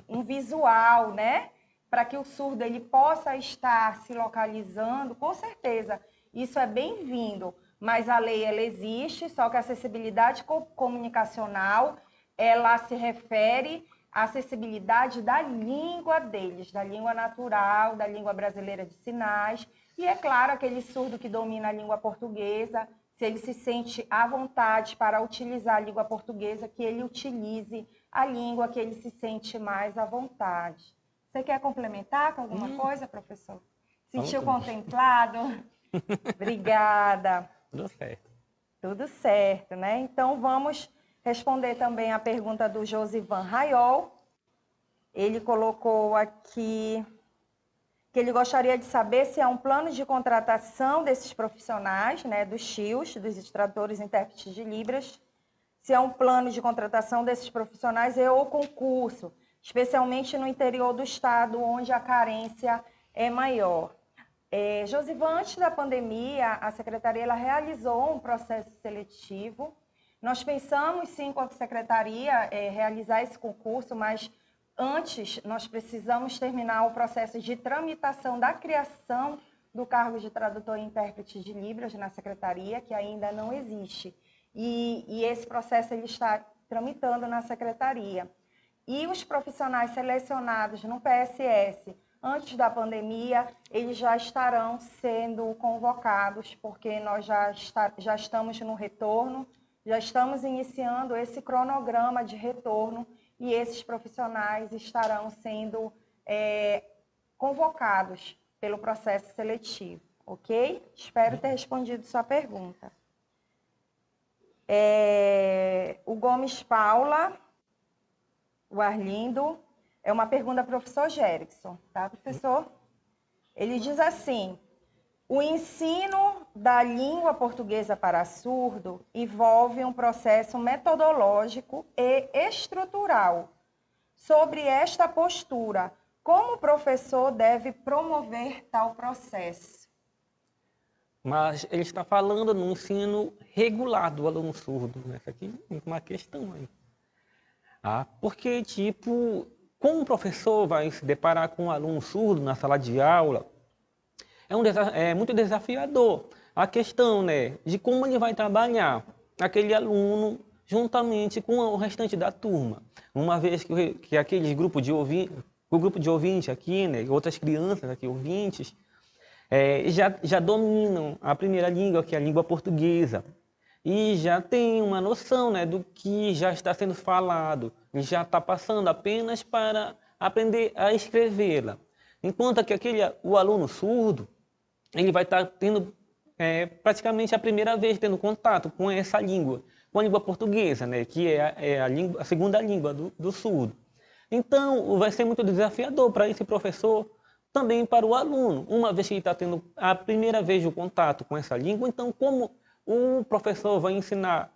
um visual, né? Para que o surdo ele possa estar se localizando, com certeza, isso é bem-vindo. Mas a lei, ela existe, só que a acessibilidade comunicacional, ela se refere à acessibilidade da língua deles, da língua natural, da língua brasileira de sinais. E, é claro, aquele surdo que domina a língua portuguesa, se ele se sente à vontade para utilizar a língua portuguesa, que ele utilize a língua que ele se sente mais à vontade. Você quer complementar com alguma coisa, professor? Sentiu contemplado? Obrigada. Tudo certo. Tudo certo, né? Então, vamos responder também a pergunta do Josivan Raiol. Ele colocou aqui que ele gostaria de saber se há um plano de contratação desses profissionais, né, dos TIOs, dos tradutores e intérpretes de Libras, se há um plano de contratação desses profissionais ou concurso, especialmente no interior do estado, onde a carência é maior. Josivan, antes da pandemia, a Secretaria ela realizou um processo seletivo Nós pensamos, sim, enquanto secretaria, realizar esse concurso, mas antes nós precisamos terminar o processo de tramitação da criação do cargo de tradutor e intérprete de Libras na secretaria, que ainda não existe. E esse processo ele está tramitando na secretaria. E os profissionais selecionados no PSS, antes da pandemia, eles já estarão sendo convocados, porque nós já estamos no retorno, já estamos iniciando esse cronograma de retorno, e esses profissionais estarão sendo convocados pelo processo seletivo, ok? Espero ter respondido sua pergunta. O Gomes Paula, o Arlindo, é uma pergunta para o professor Gerickson, tá, professor? Ele diz assim: o ensino da língua portuguesa para surdo envolve um processo metodológico e estrutural. Sobre esta postura, como o professor deve promover tal processo? Mas ele está falando no ensino regular do aluno surdo. Essa aqui é uma questão aí. Porque, tipo, como o professor vai se deparar com um aluno surdo na sala de aula, é muito desafiador. A questão, né, de como ele vai trabalhar aquele aluno juntamente com o restante da turma. Uma vez que aqueles grupos de ouvintes, o grupo de ouvintes aqui, né, outras crianças aqui, ouvintes, já dominam a primeira língua, que é a língua portuguesa. E já tem uma noção, né, do que já está sendo falado, e já está passando apenas para aprender a escrevê-la. Enquanto que o aluno surdo, ele vai estar tendo praticamente a primeira vez tendo contato com essa língua, com a língua portuguesa, né, que é a segunda língua do surdo. Então, vai ser muito desafiador para esse professor, também para o aluno, uma vez que ele está tendo a primeira vez o contato com essa língua. Então, como o professor vai ensinar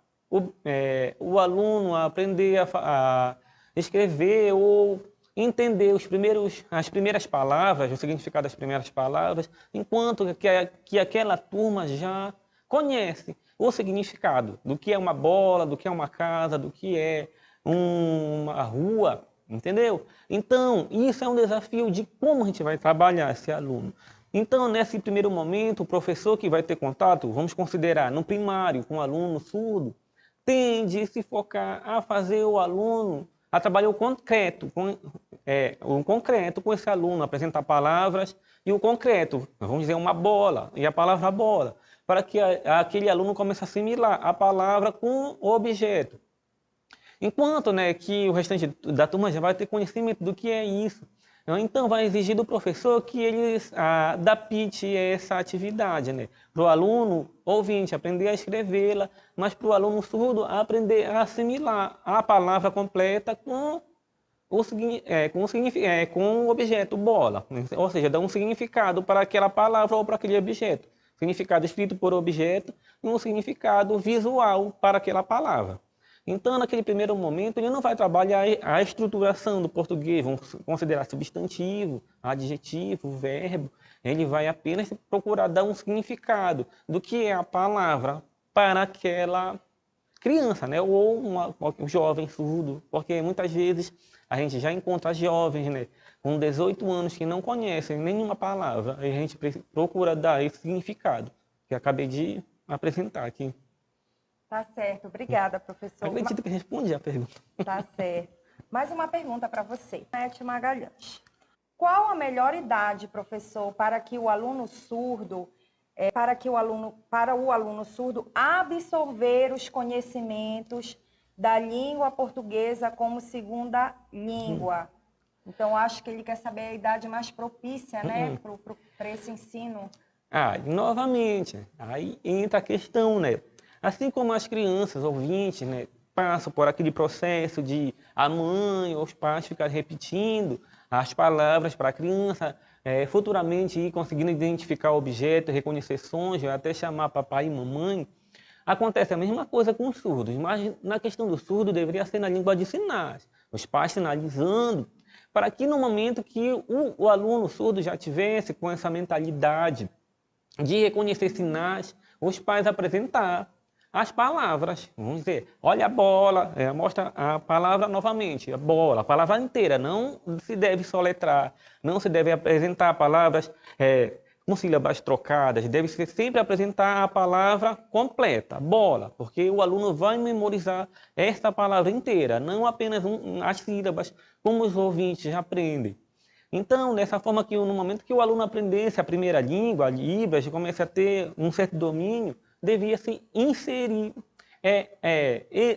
o aluno a aprender a escrever ou entender as primeiras palavras, o significado das primeiras palavras, enquanto que aquela turma já conhece o significado do que é uma bola, do que é uma casa, do que é uma rua, entendeu? Então, isso é um desafio de como a gente vai trabalhar esse aluno. Então, nesse primeiro momento, o professor que vai ter contato, vamos considerar no primário, com o aluno surdo, tende a se focar a fazer o aluno, a trabalhar o concreto com esse aluno, apresentar palavras e o concreto, vamos dizer uma bola, e a palavra bola, para que aquele aluno comece a assimilar a palavra com o objeto. Enquanto, né, que o restante da turma já vai ter conhecimento do que é isso. Então, vai exigir do professor que ele adapte essa atividade, né? Para o aluno ouvinte aprender a escrevê-la, mas para o aluno surdo aprender a assimilar a palavra completa com o objeto bola. Ou seja, dar um significado para aquela palavra ou para aquele objeto. Significado escrito por objeto e um significado visual para aquela palavra. Então, naquele primeiro momento, ele não vai trabalhar a estruturação do português, vamos considerar substantivo, adjetivo, verbo. Ele vai apenas procurar dar um significado do que é a palavra para aquela criança, né? Ou um jovem surdo, porque muitas vezes a gente já encontra jovens, né, com 18 anos que não conhecem nenhuma palavra, e a gente procura dar esse significado que eu acabei de apresentar aqui. Tá certo, obrigada, professor. Acredito que respondi a pergunta. Tá certo. Mais uma pergunta para você, Nete Magalhães. Qual a melhor idade, professor, para que o aluno surdo, para o aluno surdo absorver os conhecimentos da língua portuguesa como segunda língua? Então, acho que ele quer saber a idade mais propícia, né, para esse ensino. Novamente, aí entra a questão, né? Assim como as crianças ouvintes, né, passam por aquele processo de a mãe ou os pais ficarem repetindo as palavras para a criança, futuramente ir conseguindo identificar o objeto, reconhecer sons, até chamar papai e mamãe, acontece a mesma coisa com os surdos, mas na questão do surdo deveria ser na língua de sinais, os pais sinalizando, para que no momento que o aluno surdo já tivesse com essa mentalidade de reconhecer sinais, os pais apresentar as palavras. Vamos dizer, olha a bola, mostra a palavra novamente, a bola, a palavra inteira. Não se deve soletrar, não se deve apresentar palavras com sílabas trocadas, deve ser sempre apresentar a palavra completa, bola, porque o aluno vai memorizar esta palavra inteira, não apenas as sílabas, como os ouvintes aprendem. Então, dessa forma que no momento que o aluno aprendesse a primeira língua, a Libras, comece a ter um certo domínio, devia se inserir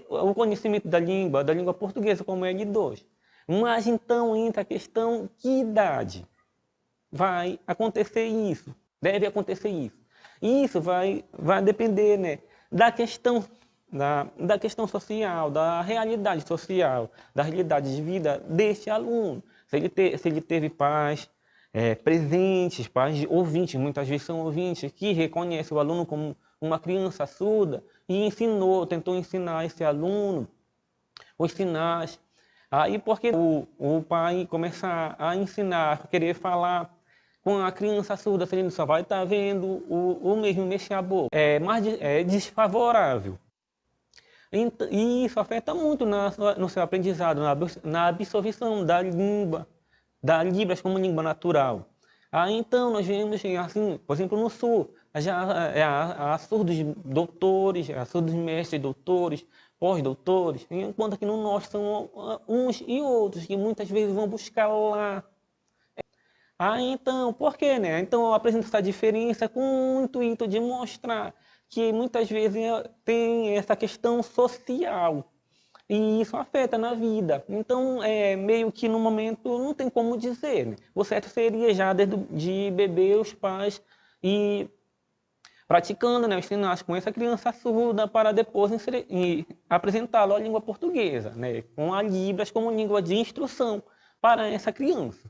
o conhecimento da língua portuguesa como L2. Mas então entra a questão que idade vai acontecer isso, deve acontecer isso. E isso vai depender, né, da questão social, da realidade social, da realidade de vida deste aluno. Se ele teve pais presentes, pais ouvintes, muitas vezes são ouvintes, que reconhecem o aluno como uma criança surda e tentou ensinar esse aluno os sinais. Aí porque o pai começar a ensinar, a querer falar com a criança surda, se ele só vai estar vendo o mesmo mexer a boca, é desfavorável. E isso afeta muito no seu aprendizado, na absorção da língua, da Libras como língua natural. Então, nós vemos, assim, por exemplo, no Sul, já há surdos doutores, há surdos mestres doutores, pós-doutores, enquanto aqui no Norte são uns e outros, que muitas vezes vão buscar lá. Então, por quê, né? Então, eu apresento essa diferença com o intuito de mostrar que muitas vezes tem essa questão social e isso afeta na vida. Então, meio que no momento não tem como dizer, né? O certo seria já de bebê os pais e praticando, né, os sinais com essa criança surda para depois apresentá-lo à língua portuguesa, né? Com a Libras como língua de instrução para essa criança.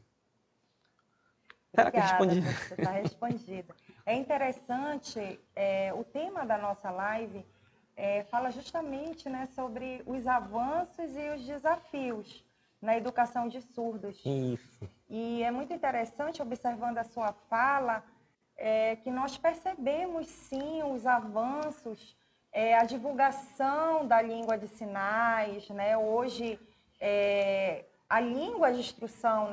Será que eu Obrigada, respondi? você está respondida. É interessante, o tema da nossa live fala justamente, né, sobre os avanços e os desafios na educação de surdos. Isso. E é muito interessante, observando a sua fala, que nós percebemos, sim, os avanços, a divulgação da língua de sinais, né? Hoje, a língua de instrução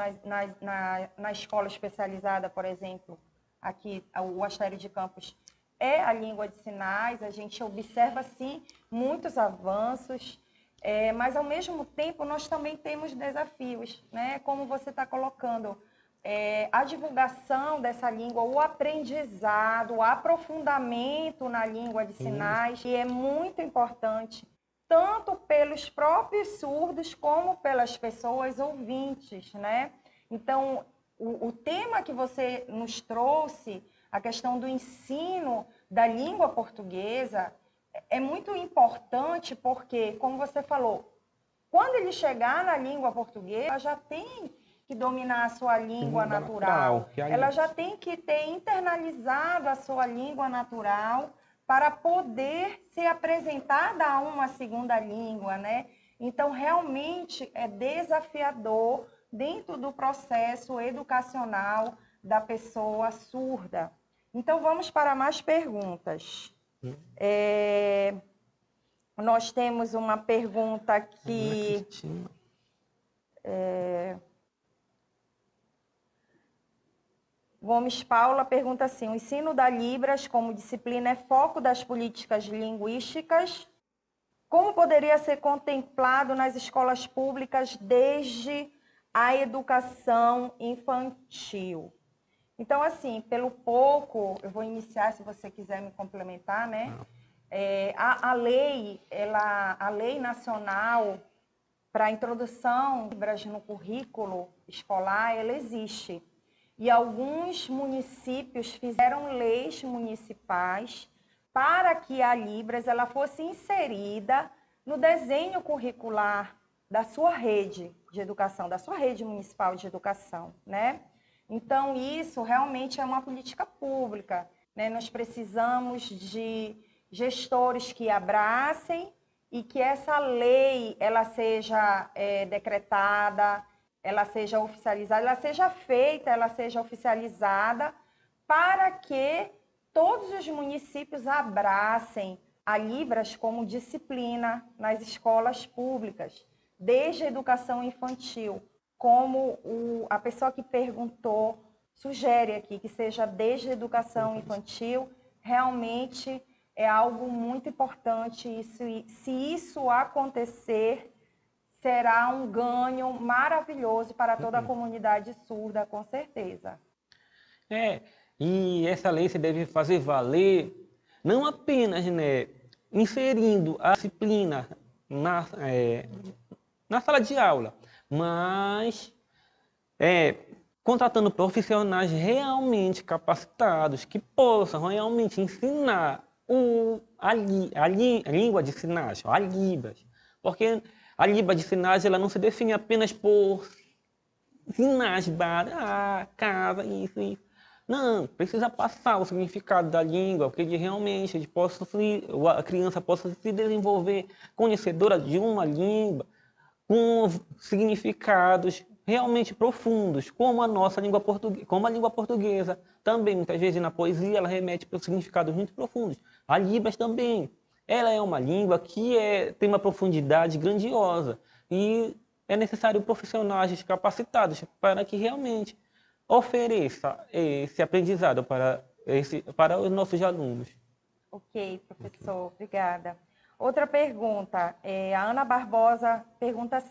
na escola especializada, por exemplo, aqui, o Astério de Campos, é a língua de sinais. A gente observa, sim, muitos avanços, mas, ao mesmo tempo, nós também temos desafios, né? Como você está colocando, a divulgação dessa língua, o aprendizado, o aprofundamento na língua de sinais, e é muito importante, tanto pelos próprios surdos como pelas pessoas ouvintes, né? Então, o tema que você nos trouxe, a questão do ensino da língua portuguesa, é muito importante porque, como você falou, quando ele chegar na língua portuguesa, ela já tem que dominar a sua língua natural. Ela já tem que ter internalizado a sua língua natural para poder ser apresentada a uma segunda língua, né? Então, realmente é desafiador dentro do processo educacional da pessoa surda. Então, vamos para mais perguntas. Nós temos uma pergunta aqui. Gomes Paula pergunta assim: o ensino da Libras como disciplina é foco das políticas linguísticas? Como poderia ser contemplado nas escolas públicas desde a educação infantil? Então, assim, pelo pouco, eu vou iniciar, se você quiser me complementar, né? A lei nacional para a introdução de Libras no currículo escolar, ela existe. E alguns municípios fizeram leis municipais para que a Libras ela fosse inserida no desenho curricular da sua rede de educação, da sua rede municipal de educação, né? Então, isso realmente é uma política pública, né? Nós precisamos de gestores que abracem e que essa lei ela seja decretada, ela seja oficializada, ela seja feita, ela seja oficializada, para que todos os municípios abracem a Libras como disciplina nas escolas públicas, desde a educação infantil, como a pessoa que perguntou sugere aqui, que seja desde a educação infantil, realmente é algo muito importante. Se isso acontecer, será um ganho maravilhoso para toda a comunidade surda, com certeza. E essa lei se deve fazer valer não apenas, né, inserindo a disciplina na sala de aula, mas contratando profissionais realmente capacitados que possam realmente ensinar a língua de sinais, a Libras. Porque a língua de sinais ela não se define apenas por sinais, casa, isso. Não, precisa passar o significado da língua, porque realmente a criança possa se desenvolver conhecedora de uma língua com significados realmente profundos, como a nossa língua portuguesa, como a língua portuguesa. Também, muitas vezes, na poesia, ela remete para significados muito profundos. A Libras também. Ela é uma língua que tem uma profundidade grandiosa e é necessário profissionais capacitados para que realmente ofereça esse aprendizado para os nossos alunos. Ok, professor, obrigada. Outra pergunta, a Ana Barbosa pergunta: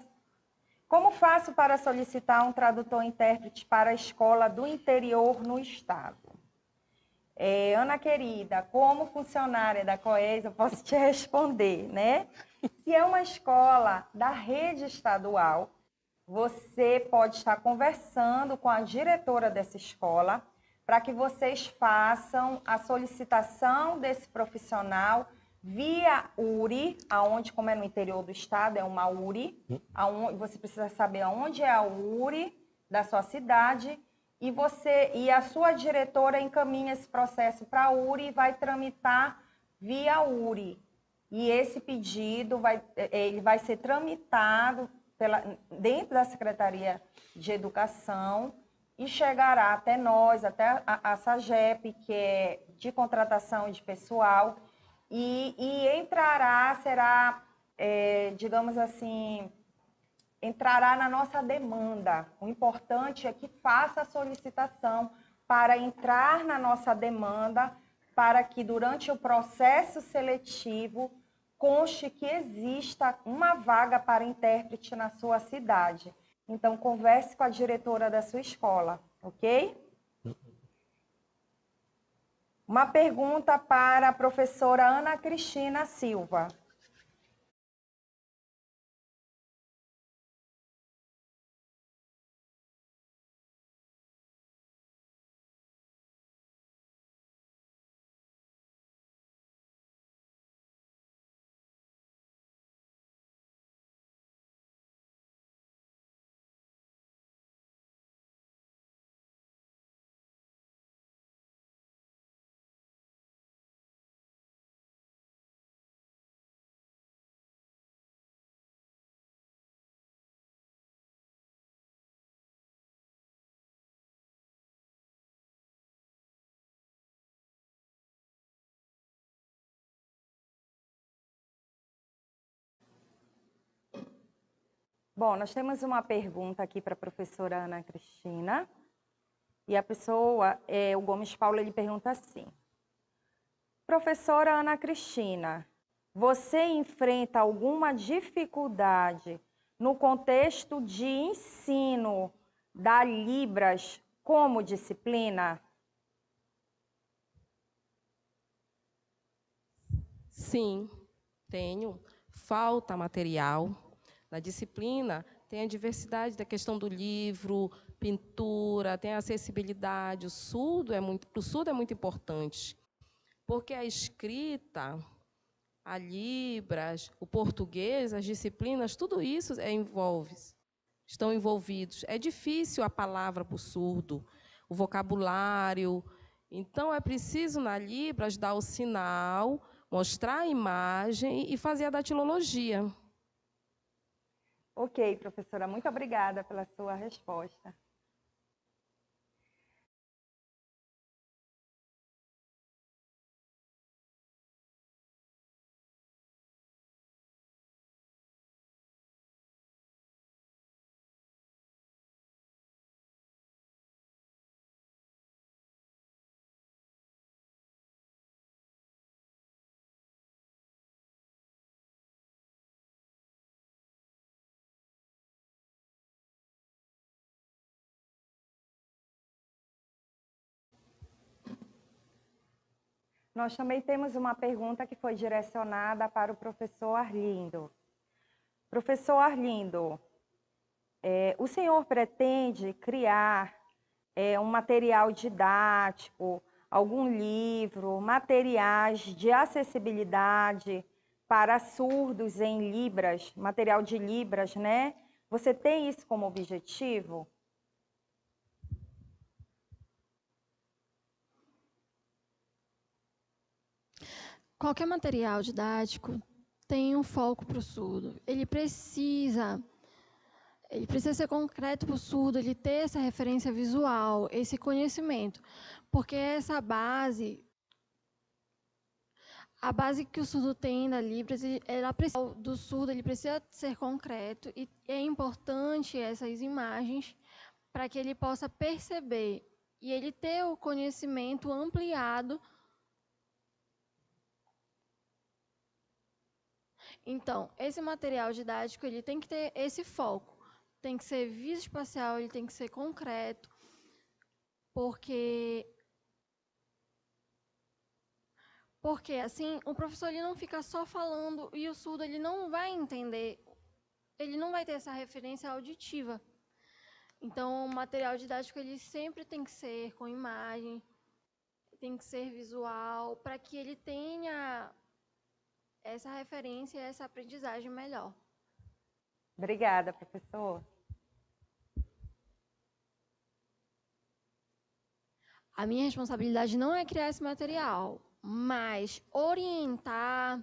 como faço para solicitar um tradutor-intérprete para a escola do interior no estado? Ana querida, como funcionária da COES, eu posso te responder, né? Se é uma escola da rede estadual, você pode estar conversando com a diretora dessa escola para que vocês façam a solicitação desse profissional via URI, aonde, como é no interior do estado, é uma URI, aonde, você precisa saber aonde é a URI da sua cidade, e a sua diretora encaminha esse processo para a URI e vai tramitar via URI. E esse pedido ele vai ser tramitado dentro da Secretaria de Educação e chegará até nós, até a SAGEP, que é de contratação de pessoal, e digamos assim, entrará na nossa demanda. O importante é que faça a solicitação para entrar na nossa demanda, para que durante o processo seletivo conste que exista uma vaga para intérprete na sua cidade. Então, converse com a diretora da sua escola, ok? Uma pergunta para a professora Ana Cristina Silva. Bom, nós temos uma pergunta aqui para a professora Ana Cristina. E a pessoa, o Gomes Paulo, ele pergunta assim: professora Ana Cristina, você enfrenta alguma dificuldade no contexto de ensino da Libras como disciplina? Sim, tenho. Falta material. Na disciplina, tem a diversidade da questão do livro, pintura, tem a acessibilidade. Para o surdo é muito importante, porque a escrita, a Libras, o português, as disciplinas, tudo isso estão envolvidos. É difícil a palavra para o surdo, o vocabulário. Então, é preciso, na Libras, dar o sinal, mostrar a imagem e fazer a datilologia. Ok, professora, muito obrigada pela sua resposta. Nós também temos uma pergunta que foi direcionada para o professor Arlindo. Professor Arlindo, o senhor pretende criar um material didático, algum livro, materiais de acessibilidade para surdos em Libras, material de Libras, né? Você tem isso como objetivo? Qualquer material didático tem um foco para o surdo. Ele precisa ser concreto para o surdo, ele ter essa referência visual, esse conhecimento, porque essa base, a base que o surdo tem da Libras, do surdo, ele precisa ser concreto e é importante essas imagens para que ele possa perceber e ele ter o conhecimento ampliado. Então, esse material didático, ele tem que ter esse foco, tem que ser visoespacial, ele tem que ser concreto, porque assim, o professor ele não fica só falando e o surdo ele não vai entender, ele não vai ter essa referência auditiva. Então, o material didático ele sempre tem que ser com imagem, tem que ser visual, para que ele tenha essa referência e essa aprendizagem melhor. Obrigada, professor. A minha responsabilidade não é criar esse material, mas orientar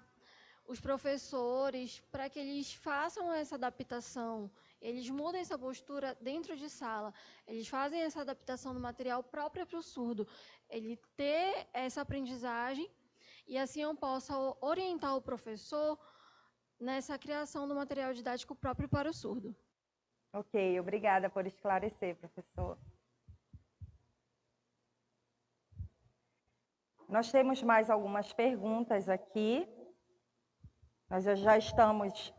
os professores para que eles façam essa adaptação, eles mudem essa postura dentro de sala, eles fazem essa adaptação do material próprio para o surdo, ele ter essa aprendizagem e assim eu possa orientar o professor nessa criação do material didático próprio para o surdo. Ok, obrigada por esclarecer, professor. Nós temos mais algumas perguntas aqui. Nós já estamos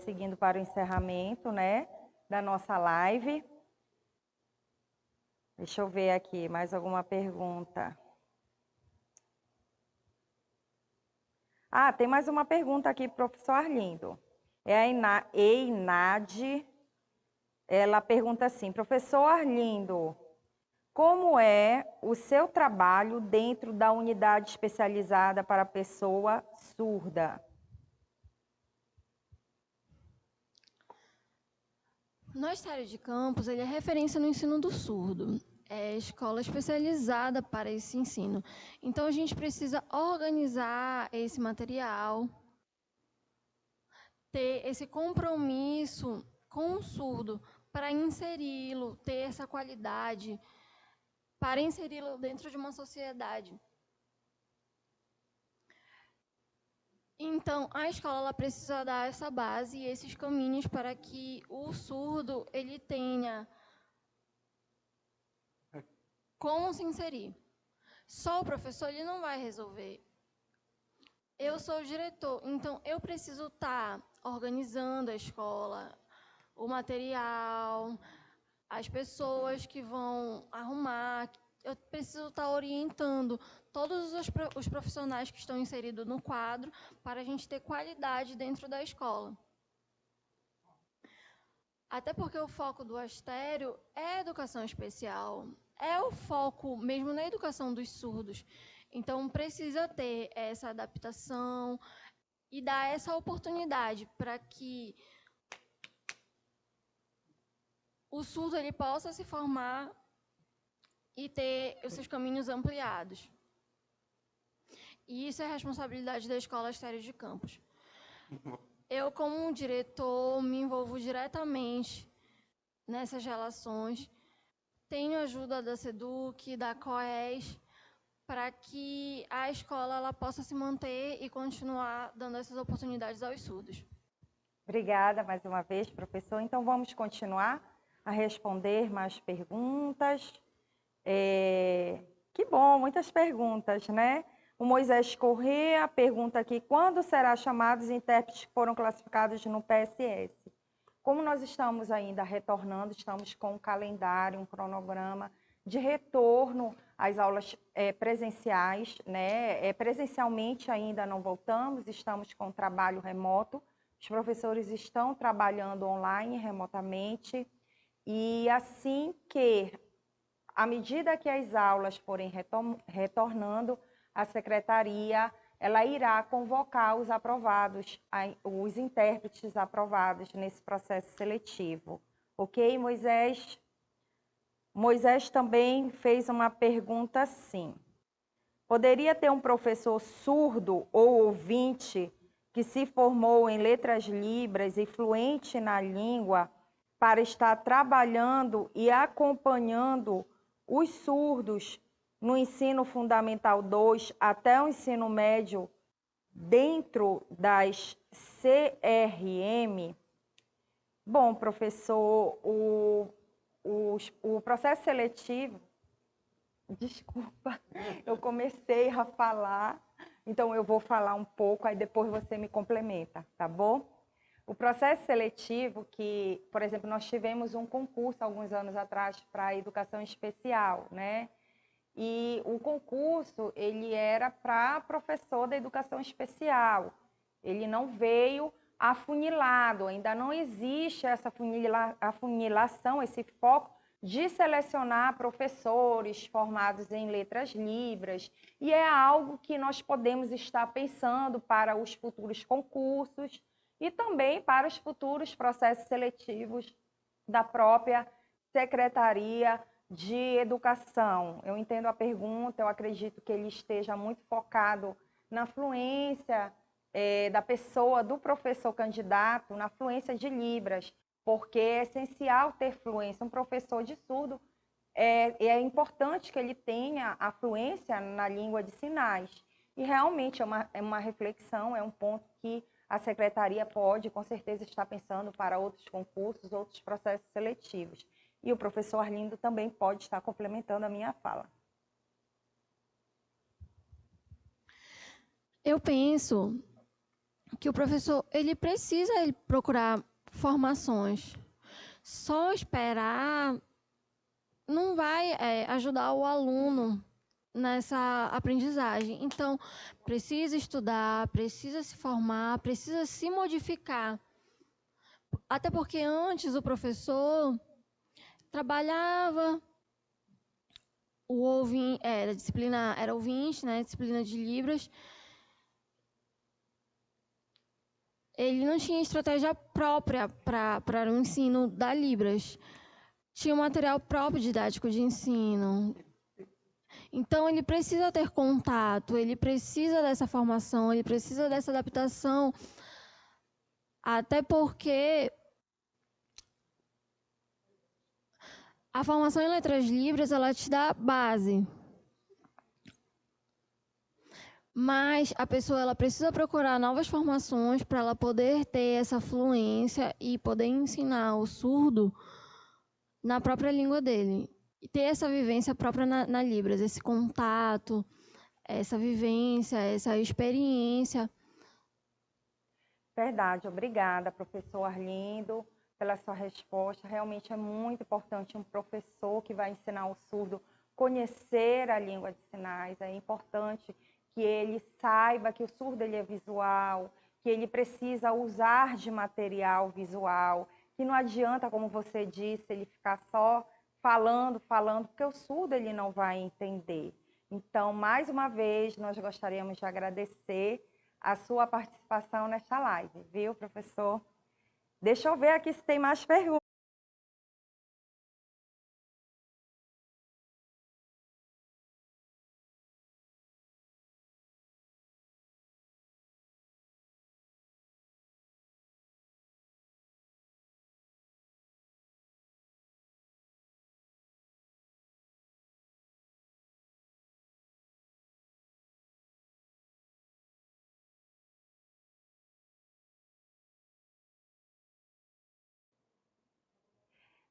seguindo para o encerramento, né, da nossa live. Deixa eu ver aqui, mais alguma pergunta. Tem mais uma pergunta aqui, professor Arlindo. É a Einade. Ela pergunta assim, professor Arlindo, como é o seu trabalho dentro da unidade especializada para pessoa surda? No Estéreo de Campos, ele é referência no ensino do surdo. É escola especializada para esse ensino. Então, a gente precisa organizar esse material, ter esse compromisso com o surdo para inseri-lo, ter essa qualidade, para inseri-lo dentro de uma sociedade. Então, a escola ela precisa dar essa base e esses caminhos para que o surdo ele tenha como se inserir. Só o professor ele não vai resolver. Eu sou o diretor, então eu preciso estar organizando a escola, o material, as pessoas que vão arrumar. Eu preciso estar orientando todos os profissionais que estão inseridos no quadro para a gente ter qualidade dentro da escola. Até porque o foco do Astério é a educação especial, é o foco mesmo na educação dos surdos. Então, precisa ter essa adaptação e dar essa oportunidade para que o surdo ele possa se formar e ter os seus caminhos ampliados. E isso é responsabilidade da Escola Estéreo de Campos. Eu, como diretor, me envolvo diretamente nessas relações. Tenho ajuda da SEDUC, da COES, para que a escola ela possa se manter e continuar dando essas oportunidades aos surdos. Obrigada mais uma vez, professor. Então, vamos continuar a responder mais perguntas. Que bom, muitas perguntas, né? O Moisés Corrêa pergunta aqui, quando será chamados intérpretes que foram classificados no PSS? Como nós estamos ainda retornando, estamos com um calendário, um cronograma de retorno as aulas presenciais, né? Presencialmente ainda não voltamos, estamos com trabalho remoto, os professores estão trabalhando online, remotamente, e assim que, à medida que as aulas forem retornando, a secretaria ela irá convocar os aprovados, os intérpretes aprovados nesse processo seletivo. Ok, Moisés? Moisés também fez uma pergunta assim: poderia ter um professor surdo ou ouvinte que se formou em letras libras e fluente na língua para estar trabalhando e acompanhando os surdos no ensino fundamental 2 até o ensino médio dentro das CRM? Bom, professor, o processo seletivo, desculpa, eu comecei a falar, então eu vou falar um pouco, aí depois você me complementa, tá bom? O processo seletivo que, por exemplo, nós tivemos um concurso alguns anos atrás para a educação especial, né? E o concurso, ele era para professor da educação especial. Ele não veio afunilado, ainda não existe essa afunilação, esse foco de selecionar professores formados em letras libras, e é algo que nós podemos estar pensando para os futuros concursos e também para os futuros processos seletivos da própria Secretaria de Educação. Eu entendo a pergunta, eu acredito que ele esteja muito focado na fluência da pessoa, do professor candidato, na fluência de Libras, porque é essencial ter fluência. Um professor de surdo, é importante que ele tenha a fluência na língua de sinais. E realmente é uma reflexão, é um ponto que a secretaria pode, com certeza, estar pensando para outros concursos, outros processos seletivos. E o professor Arlindo também pode estar complementando a minha fala. Eu penso que o professor ele precisa procurar formações. Só esperar não vai ajudar o aluno nessa aprendizagem. Então, precisa estudar, precisa se formar, precisa se modificar. Até porque antes o professor trabalhava, a disciplina era ouvinte, né, disciplina de Libras. Ele não tinha estratégia própria para o ensino da Libras. Tinha um material próprio didático de ensino. Então, ele precisa ter contato, ele precisa dessa formação, ele precisa dessa adaptação, até porque a formação em letras libras, ela te dá base. Mas a pessoa ela precisa procurar novas formações para ela poder ter essa fluência e poder ensinar o surdo na própria língua dele. E ter essa vivência própria na Libras, esse contato, essa vivência, essa experiência. Verdade, obrigada, professor Arlindo, pela sua resposta. Realmente é muito importante um professor que vai ensinar o surdo conhecer a língua de sinais. É importante que ele saiba que o surdo ele é visual, que ele precisa usar de material visual, que não adianta, como você disse, ele ficar só falando, porque o surdo ele não vai entender. Então, mais uma vez, nós gostaríamos de agradecer a sua participação nesta live, viu, professor? Deixa eu ver aqui se tem mais perguntas.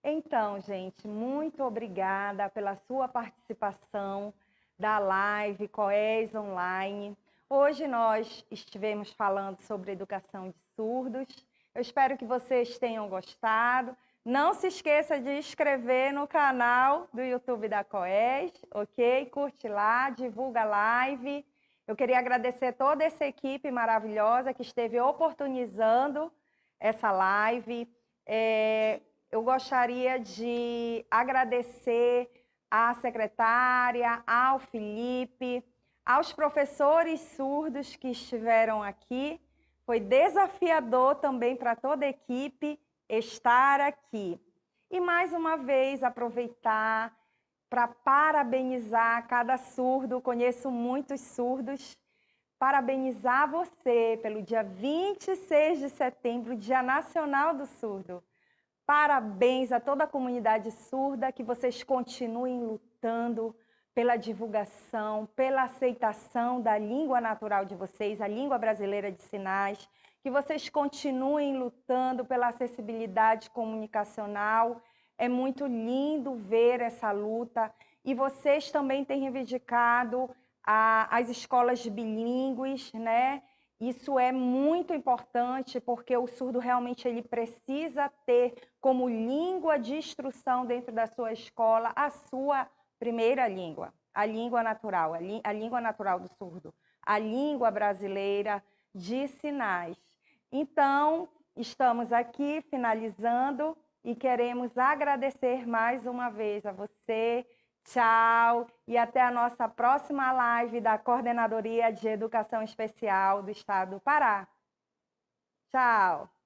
Então, gente, muito obrigada pela sua participação da live COES Online. Hoje nós estivemos falando sobre educação de surdos. Eu espero que vocês tenham gostado. Não se esqueça de inscrever no canal do YouTube da COES, ok? Curte lá, divulga a live. Eu queria agradecer toda essa equipe maravilhosa que esteve oportunizando essa live. Eu gostaria de agradecer à secretária, ao Felipe, aos professores surdos que estiveram aqui. Foi desafiador também para toda a equipe estar aqui. E mais uma vez aproveitar para parabenizar cada surdo, conheço muitos surdos, parabenizar você pelo dia 26 de setembro, Dia Nacional do Surdo. Parabéns a toda a comunidade surda, que vocês continuem lutando pela divulgação, pela aceitação da língua natural de vocês, a língua brasileira de sinais, que vocês continuem lutando pela acessibilidade comunicacional. É muito lindo ver essa luta. E vocês também têm reivindicado as escolas bilíngues, né? Isso é muito importante, porque o surdo realmente ele precisa ter como língua de instrução dentro da sua escola a sua primeira língua, a língua natural, a língua natural do surdo, a língua brasileira de sinais. Então, estamos aqui finalizando e queremos agradecer mais uma vez a você. Tchau e até a nossa próxima live da Coordenadoria de Educação Especial do Estado do Pará. Tchau!